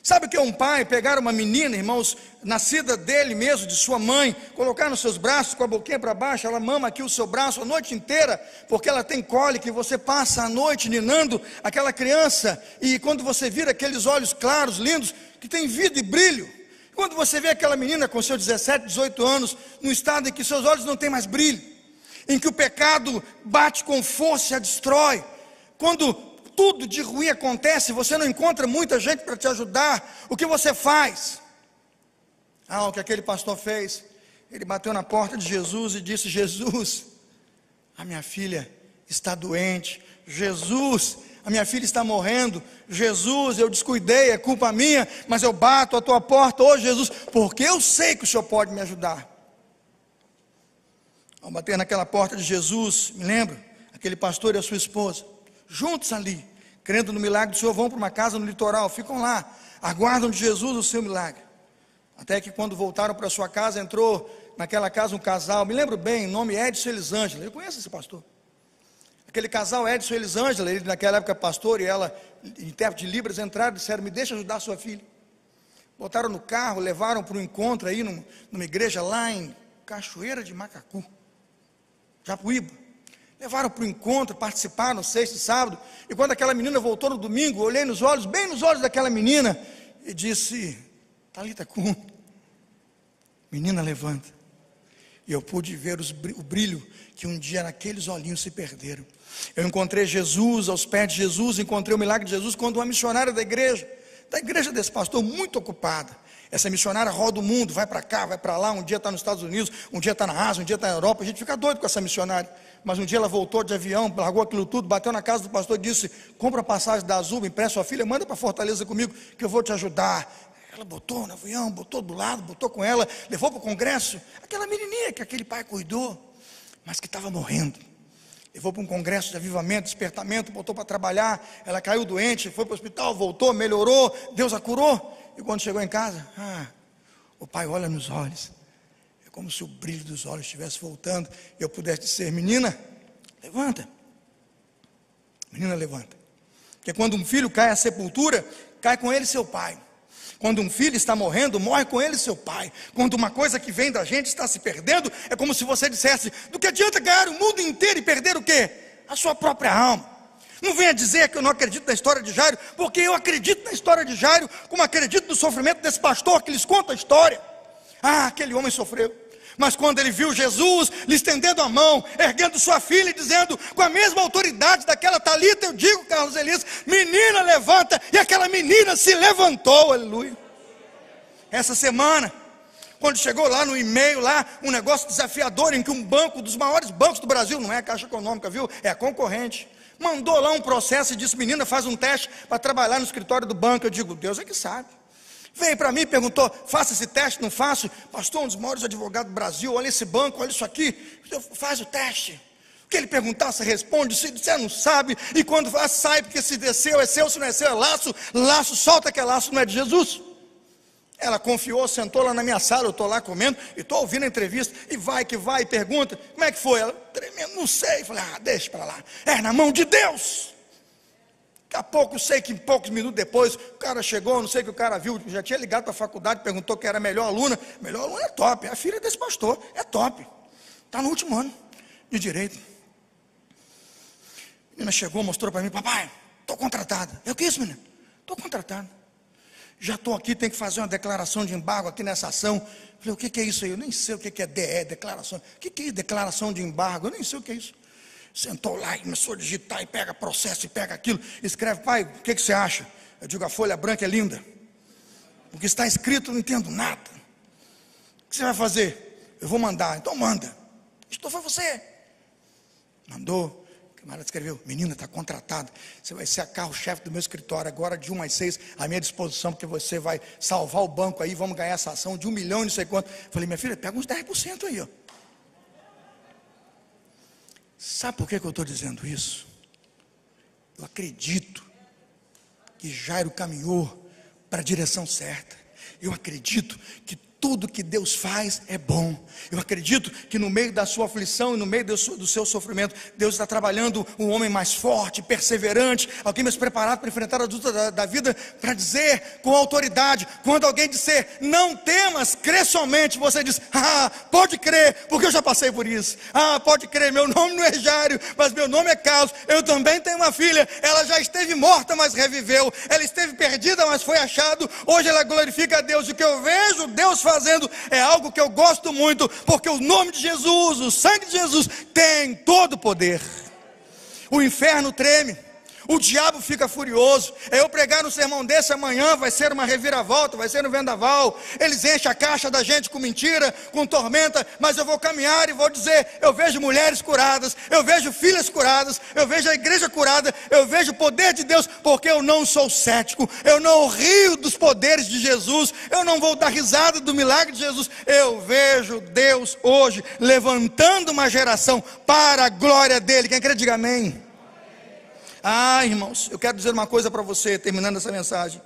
Sabe o que é um pai pegar uma menina, irmãos, nascida dele mesmo, de sua mãe, colocar nos seus braços com a boquinha para baixo, ela mama aqui o seu braço a noite inteira, porque ela tem cólica, e você passa a noite ninando aquela criança, e quando você vira aqueles olhos claros, lindos, que tem vida e brilho, quando você vê aquela menina com seus 17, 18 anos, num estado em que seus olhos não têm mais brilho, em que o pecado bate com força e a destrói, quando tudo de ruim acontece, você não encontra muita gente para te ajudar, o que você faz? O que aquele pastor fez, ele bateu na porta de Jesus e disse: Jesus, a minha filha está doente. Jesus, a minha filha está morrendo. Jesus, eu descuidei, é culpa minha, mas eu bato a tua porta hoje, Jesus, porque eu sei que o Senhor pode me ajudar. Ao bater naquela porta de Jesus, me lembro, aquele pastor e a sua esposa, juntos ali, crendo no milagre do Senhor, vão para uma casa no litoral, ficam lá, aguardam de Jesus o seu milagre, até que quando voltaram para sua casa, entrou naquela casa um casal, me lembro bem, o nome é Edson e Elisângela, eu conheço esse pastor, aquele casal Edson e Elisângela, ele naquela época pastor, e ela, intérprete de Libras, entraram e disseram: me deixa ajudar a sua filha. Botaram no carro, levaram para um encontro aí, numa igreja lá em Cachoeira de Macacu, Japuíba. Levaram para o encontro, participaram sexta e sábado, e quando aquela menina voltou no domingo, eu olhei nos olhos, bem nos olhos daquela menina, e disse: Talita cumi, menina, levanta. E eu pude ver o brilho que um dia naqueles olhinhos se perderam. Eu encontrei Jesus, aos pés de Jesus, encontrei o milagre de Jesus, quando uma missionária da igreja desse pastor, muito ocupada. Essa missionária roda o mundo, vai para cá, vai para lá, um dia está nos Estados Unidos, um dia está na Ásia, um dia está na Europa, a gente fica doido com essa missionária. Mas um dia ela voltou de avião, largou aquilo tudo, bateu na casa do pastor e disse: compra a passagem da Azul, empresta sua filha, manda para Fortaleza comigo, que eu vou te ajudar. Ela botou no avião, botou do lado, botou com ela, levou para o congresso, aquela menininha que aquele pai cuidou, mas que estava morrendo. Levou para um congresso de avivamento, despertamento, botou para trabalhar, ela caiu doente, foi para o hospital, voltou, melhorou, Deus a curou. E quando chegou em casa, o pai olha nos olhos, é como se o brilho dos olhos estivesse voltando, e eu pudesse dizer: menina, levanta. Menina, levanta. Porque quando um filho cai à sepultura, cai com ele seu pai. Quando um filho está morrendo, morre com ele seu pai. Quando uma coisa que vem da gente está se perdendo, é como se você dissesse: do que adianta ganhar o mundo inteiro e perder o quê? A sua própria alma. Não venha dizer que eu não acredito na história de Jairo, porque eu acredito na história de Jairo, como acredito no sofrimento desse pastor que lhes conta a história. Aquele homem sofreu, mas quando ele viu Jesus lhe estendendo a mão, erguendo sua filha e dizendo, com a mesma autoridade daquela Talita, eu digo, Carlos Elias: menina, levanta. E aquela menina se levantou, aleluia. Essa semana Quando chegou lá no e-mail, lá, um negócio desafiador, em que um banco, dos maiores bancos do Brasil, não é a Caixa Econômica, viu? É a concorrente, mandou lá um processo e disse: menina, faz um teste para trabalhar no escritório do banco. Eu digo: Deus é que sabe. Veio para mim e perguntou: faça esse teste? Não faço? Pastor, um dos maiores advogados do Brasil, olha esse banco, olha isso aqui. Faz o teste. O que ele perguntar, você responde. Se disser, não sabe. E quando faz, sai, porque se desceu, é seu, se não é seu, é laço. Laço, solta que é laço, não é de Jesus. Ela confiou, sentou lá na minha sala, eu estou lá comendo, e estou ouvindo a entrevista, e vai, e pergunta: como é que foi? Ela, tremendo, não sei. Falei: deixa para lá, é na mão de Deus. Daqui a pouco, sei que em poucos minutos depois, o cara chegou, não sei o que o cara viu, já tinha ligado para a faculdade, perguntou quem era a melhor aluna. Melhor aluna é top, é a filha desse pastor, é top, está no último ano de direito. A menina chegou, mostrou para mim: papai, estou contratada. Eu: que isso, menina? Estou contratada. Já estou aqui, tenho que fazer uma declaração de embargo aqui nessa ação. Falei: o que é isso aí? Eu nem sei o que é DE, declaração. O que é isso, declaração de embargo? Eu nem sei o que é isso. Sentou lá e começou a digitar, e pega processo, e pega aquilo, escreve: pai, o que você acha? Eu digo: a folha branca é linda, o que está escrito eu não entendo nada. O que você vai fazer? Eu vou mandar. Então manda. Isto foi você. Mandou. O camarada escreveu: menina, está contratada, você vai ser a carro-chefe do meu escritório, agora de 1 às 6, à minha disposição, porque você vai salvar o banco aí, vamos ganhar essa ação de 1 milhão e não sei quanto. Falei: minha filha, pega uns 10% aí, ó. Sabe por que eu estou dizendo isso? Eu acredito que Jairo caminhou para a direção certa. Eu acredito que tudo que Deus faz é bom. Eu acredito que no meio da sua aflição e no meio do seu sofrimento, Deus está trabalhando um homem mais forte, perseverante, alguém mais preparado para enfrentar a luta da vida, para dizer com autoridade, quando alguém disser: não temas, crê somente, você diz: pode crer, porque eu já passei por isso. Pode crer, meu nome não é Jairo, mas meu nome é Carlos. Eu também tenho uma filha, ela já esteve morta, mas reviveu. Ela esteve perdida, mas foi achado. Hoje ela glorifica a Deus. O que eu vejo Deus fazendo é algo que eu gosto muito, porque o nome de Jesus, o sangue de Jesus tem todo o poder. O inferno treme, o diabo fica furioso. Eu pregar no sermão desse amanhã vai ser uma reviravolta, vai ser um vendaval. Eles enchem a caixa da gente com mentira, com tormenta, mas eu vou caminhar e vou dizer: eu vejo mulheres curadas, eu vejo filhas curadas, eu vejo a igreja curada, eu vejo o poder de Deus, porque eu não sou cético, eu não rio dos poderes de Jesus, eu não vou dar risada do milagre de Jesus. Eu vejo Deus hoje levantando uma geração para a glória dele. Quem crê, diga amém. Irmãos, eu quero dizer uma coisa para você, terminando essa mensagem.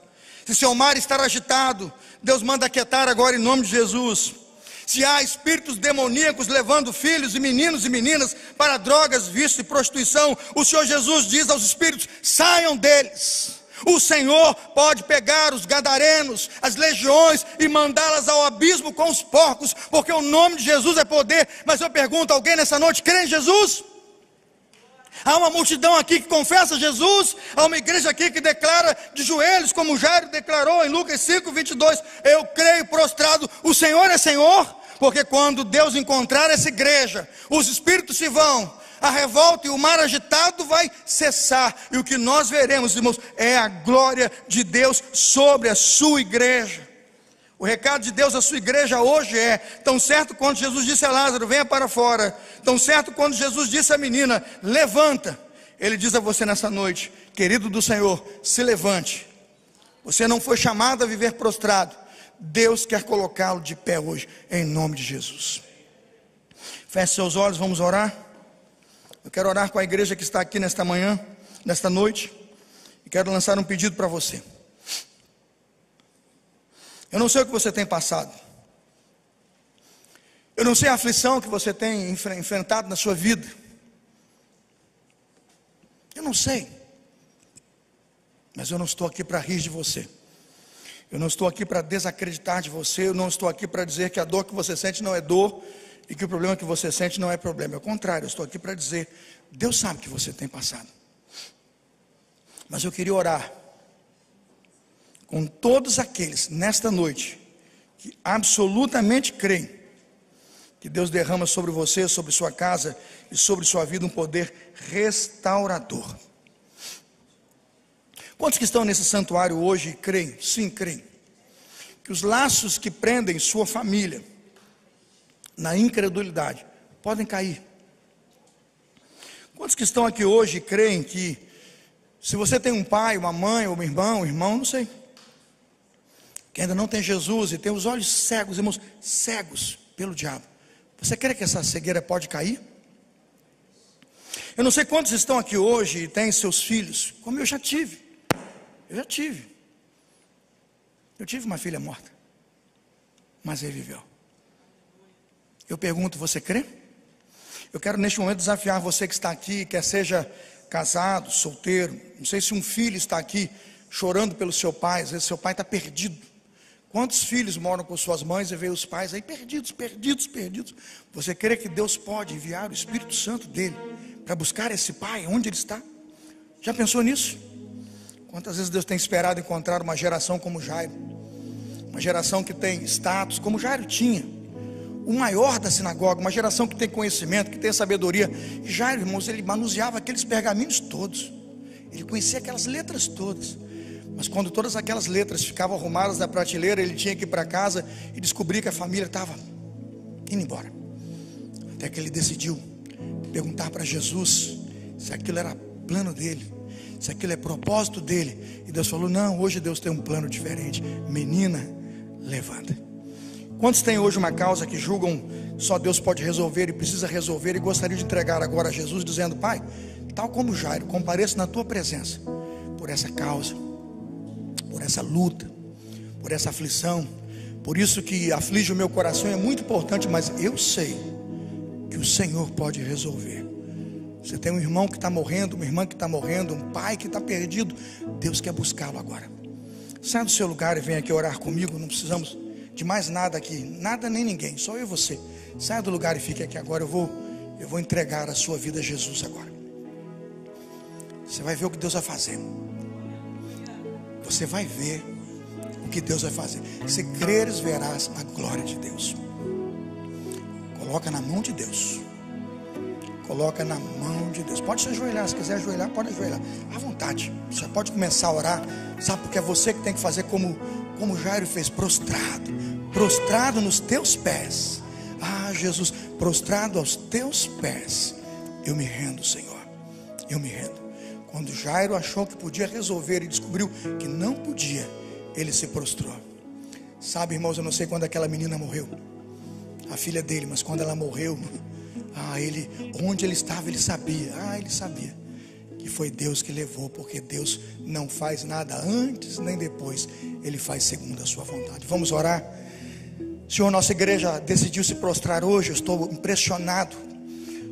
Se seu mar estar agitado, Deus manda aquietar agora em nome de Jesus. Se há espíritos demoníacos levando filhos e meninas para drogas, vício e prostituição, o Senhor Jesus diz aos espíritos: saiam deles. O Senhor pode pegar os gadarenos, as legiões, e mandá-las ao abismo com os porcos, porque o nome de Jesus é poder. Mas eu pergunto: alguém nessa noite crê em Jesus? Há uma multidão aqui que confessa Jesus, há uma igreja aqui que declara de joelhos, como Jairo declarou em Lucas 5:22, eu creio prostrado, o Senhor é Senhor. Porque quando Deus encontrar essa igreja, os espíritos se vão, a revolta e o mar agitado vai cessar, e o que nós veremos, irmãos, é a glória de Deus sobre a sua igreja. O recado de Deus à sua igreja hoje é: tão certo quando Jesus disse a Lázaro: venha para fora, tão certo quando Jesus disse à menina: levanta, Ele diz a você nessa noite: querido do Senhor, se levante. Você não foi chamado a viver prostrado, Deus quer colocá-lo de pé hoje, em nome de Jesus. Feche seus olhos, vamos orar. Eu quero orar com a igreja que está aqui nesta manhã, nesta noite, e quero lançar um pedido para você. Eu não sei o que você tem passado, eu não sei a aflição que você tem enfrentado na sua vida, eu não sei, mas eu não estou aqui para rir de você, eu não estou aqui para desacreditar de você, eu não estou aqui para dizer que a dor que você sente não é dor, e que o problema que você sente não é problema. Ao contrário, eu estou aqui para dizer: Deus sabe o que você tem passado, mas eu queria orar com todos aqueles, nesta noite, que absolutamente creem que Deus derrama sobre você, sobre sua casa e sobre sua vida um poder restaurador. Quantos que estão nesse santuário hoje creem? Sim, creem. que os laços que prendem sua família na incredulidade podem cair. Quantos que estão aqui hoje creem que, se você tem um pai, uma mãe, ou um irmão, não sei, que ainda não tem Jesus e tem os olhos cegos, irmãos, cegos pelo diabo, você crê que essa cegueira pode cair? Eu não sei quantos estão aqui hoje e têm seus filhos, como eu já tive. Eu tive uma filha morta, mas reviveu. Eu pergunto, você crê? Eu quero neste momento desafiar você que está aqui, quer seja casado, solteiro, não sei se um filho está aqui chorando pelo seu pai, às vezes seu pai está perdido. Quantos filhos moram com suas mães e vê os pais aí perdidos? Você crê que Deus pode enviar o Espírito Santo dele para buscar esse pai, onde ele está? Já pensou nisso? Quantas vezes Deus tem esperado encontrar uma geração como Jairo, uma geração que tem status, como Jairo tinha, o maior da sinagoga, uma geração que tem conhecimento, que tem sabedoria. E Jairo, irmãos, ele manuseava aqueles pergaminhos todos, ele conhecia aquelas letras todas, mas quando todas aquelas letras ficavam arrumadas na prateleira, ele tinha que ir para casa e descobrir que a família estava indo embora, até que ele decidiu perguntar para Jesus se aquilo era plano dele, se aquilo é propósito dele. E Deus falou, não, hoje Deus tem um plano diferente. Menina, levanta. Quantos têm hoje uma causa que julgam só Deus pode resolver e precisa resolver, e gostariam de entregar agora a Jesus, dizendo, pai, tal como Jairo, compareço na tua presença por essa causa, por essa luta, por essa aflição, por isso que aflige o meu coração, é muito importante, mas eu sei que o Senhor pode resolver. Você tem um irmão que está morrendo, uma irmã que está morrendo, um pai que está perdido, Deus quer buscá-lo agora. Sai do seu lugar e vem aqui orar comigo, não precisamos de mais nada aqui, nada nem ninguém, só eu e você. Saia do lugar e fique aqui agora. Eu vou entregar a sua vida a Jesus agora. Você vai ver o que Deus vai fazer. Você vai ver o que Deus vai fazer. Se creres, verás a glória de Deus. Coloca na mão de Deus. Coloca na mão de Deus. Pode se ajoelhar, se quiser ajoelhar, pode ajoelhar à vontade. Você pode começar a orar. Sabe, porque é você que tem que fazer como Jairo fez, prostrado nos teus pés. Ah, Jesus, prostrado aos teus pés, eu me rendo, Senhor, eu me rendo. Quando Jairo achou que podia resolver e descobriu que não podia, ele se prostrou. Sabe, irmãos, eu não sei quando aquela menina morreu, a filha dele, mas quando ela morreu, onde ele estava, ele sabia, ele sabia que foi Deus que levou, porque Deus não faz nada antes nem depois, Ele faz segundo a sua vontade. Vamos orar. Senhor, nossa igreja decidiu se prostrar hoje. Eu estou impressionado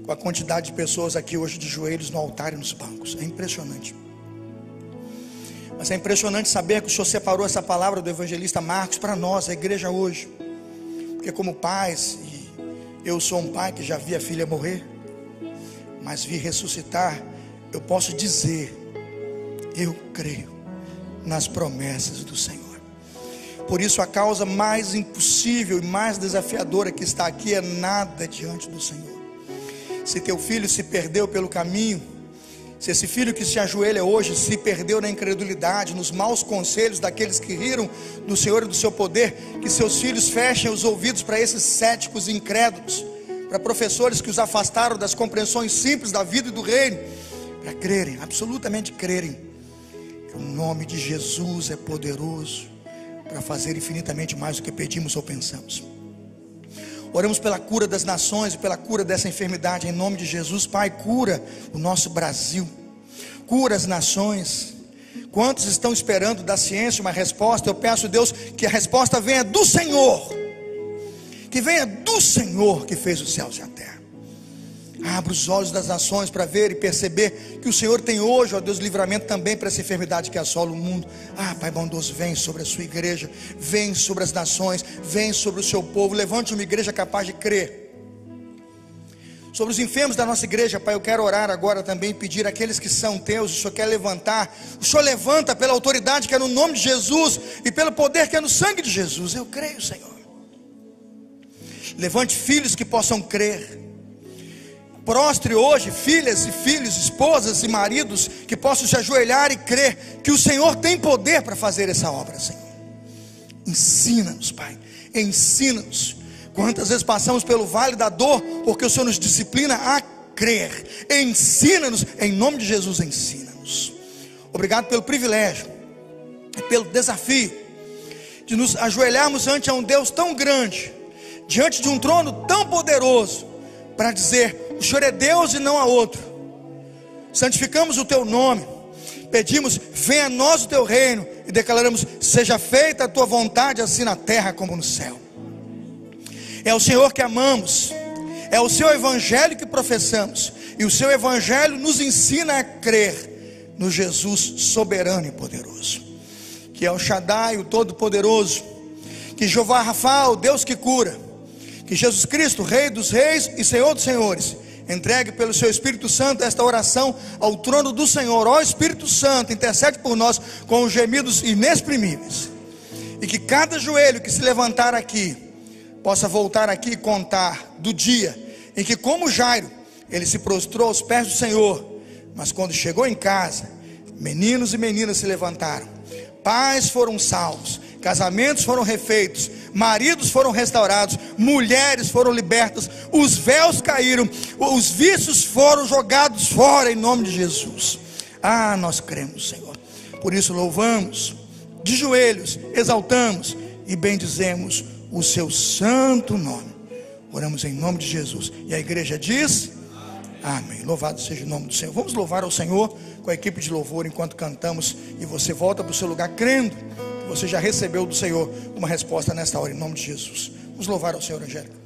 com a quantidade de pessoas aqui hoje de joelhos no altar e nos bancos. É impressionante. Mas é impressionante saber que o Senhor separou essa palavra do evangelista Marcos para nós, a igreja hoje. Porque como pais, e eu sou um pai que já vi a filha morrer, mas vi ressuscitar, eu posso dizer, eu creio nas promessas do Senhor. Por isso a causa mais impossível e mais desafiadora que está aqui é nada diante do Senhor. Se teu filho se perdeu pelo caminho, se esse filho que se ajoelha hoje se perdeu na incredulidade, nos maus conselhos daqueles que riram do Senhor e do seu poder, que seus filhos fechem os ouvidos para esses céticos e incrédulos, para professores que os afastaram das compreensões simples da vida e do reino, para crerem, absolutamente crerem, que o nome de Jesus é poderoso para fazer infinitamente mais do que pedimos ou pensamos. Oramos pela cura das nações e pela cura dessa enfermidade, em nome de Jesus. Pai, cura o nosso Brasil, cura as nações. Quantos estão esperando da ciência uma resposta? Eu peço, Deus, que a resposta venha do Senhor, que venha do Senhor que fez os céus e a terra. Abra os olhos das nações para ver e perceber que o Senhor tem hoje, ó Deus, livramento também para essa enfermidade que assola o mundo. Pai bondoso, vem sobre a sua igreja, vem sobre as nações, vem sobre o seu povo. Levante uma igreja capaz de crer. Sobre os enfermos da nossa igreja, Pai, eu quero orar agora também, pedir àqueles que são teus, o Senhor quer levantar, o Senhor levanta pela autoridade que é no nome de Jesus e pelo poder que é no sangue de Jesus. Eu creio, Senhor. Levante filhos que possam crer. Prostre hoje filhas e filhos, esposas e maridos que possam se ajoelhar e crer que o Senhor tem poder para fazer essa obra, Senhor. Ensina-nos, Pai, ensina-nos. Quantas vezes passamos pelo vale da dor, porque o Senhor nos disciplina a crer. Ensina-nos, em nome de Jesus, ensina-nos. Obrigado pelo privilégio e pelo desafio de nos ajoelharmos ante um Deus tão grande, diante de um trono tão poderoso, para dizer: o Senhor é Deus e não há outro. Santificamos o teu nome, pedimos: venha a nós o teu reino, e declaramos: seja feita a tua vontade, assim na terra como no céu. É o Senhor que amamos, é o seu evangelho que professamos, e o seu evangelho nos ensina a crer no Jesus soberano e poderoso, que é o Shaddai, o Todo-Poderoso, que Jeová Rafa, o Deus que cura, que Jesus Cristo, Rei dos Reis e Senhor dos Senhores, entregue pelo seu Espírito Santo esta oração ao trono do Senhor. Ó Espírito Santo, intercede por nós com os gemidos inexprimíveis, e que cada joelho que se levantar aqui possa voltar aqui e contar do dia em que, como Jairo, ele se prostrou aos pés do Senhor, mas quando chegou em casa, meninos e meninas se levantaram, pais foram salvos, casamentos foram refeitos, maridos foram restaurados, mulheres foram libertas, os véus caíram, os vícios foram jogados fora, em nome de Jesus. Nós cremos, Senhor. Por isso louvamos, de joelhos, exaltamos e bendizemos o seu santo nome. Oramos em nome de Jesus. E a igreja diz: amém. Louvado seja o nome do Senhor. Vamos louvar ao Senhor com a equipe de louvor enquanto cantamos, e você volta para o seu lugar crendo que você já recebeu do Senhor uma resposta nesta hora, em nome de Jesus. Vamos louvar ao Senhor, Angélica.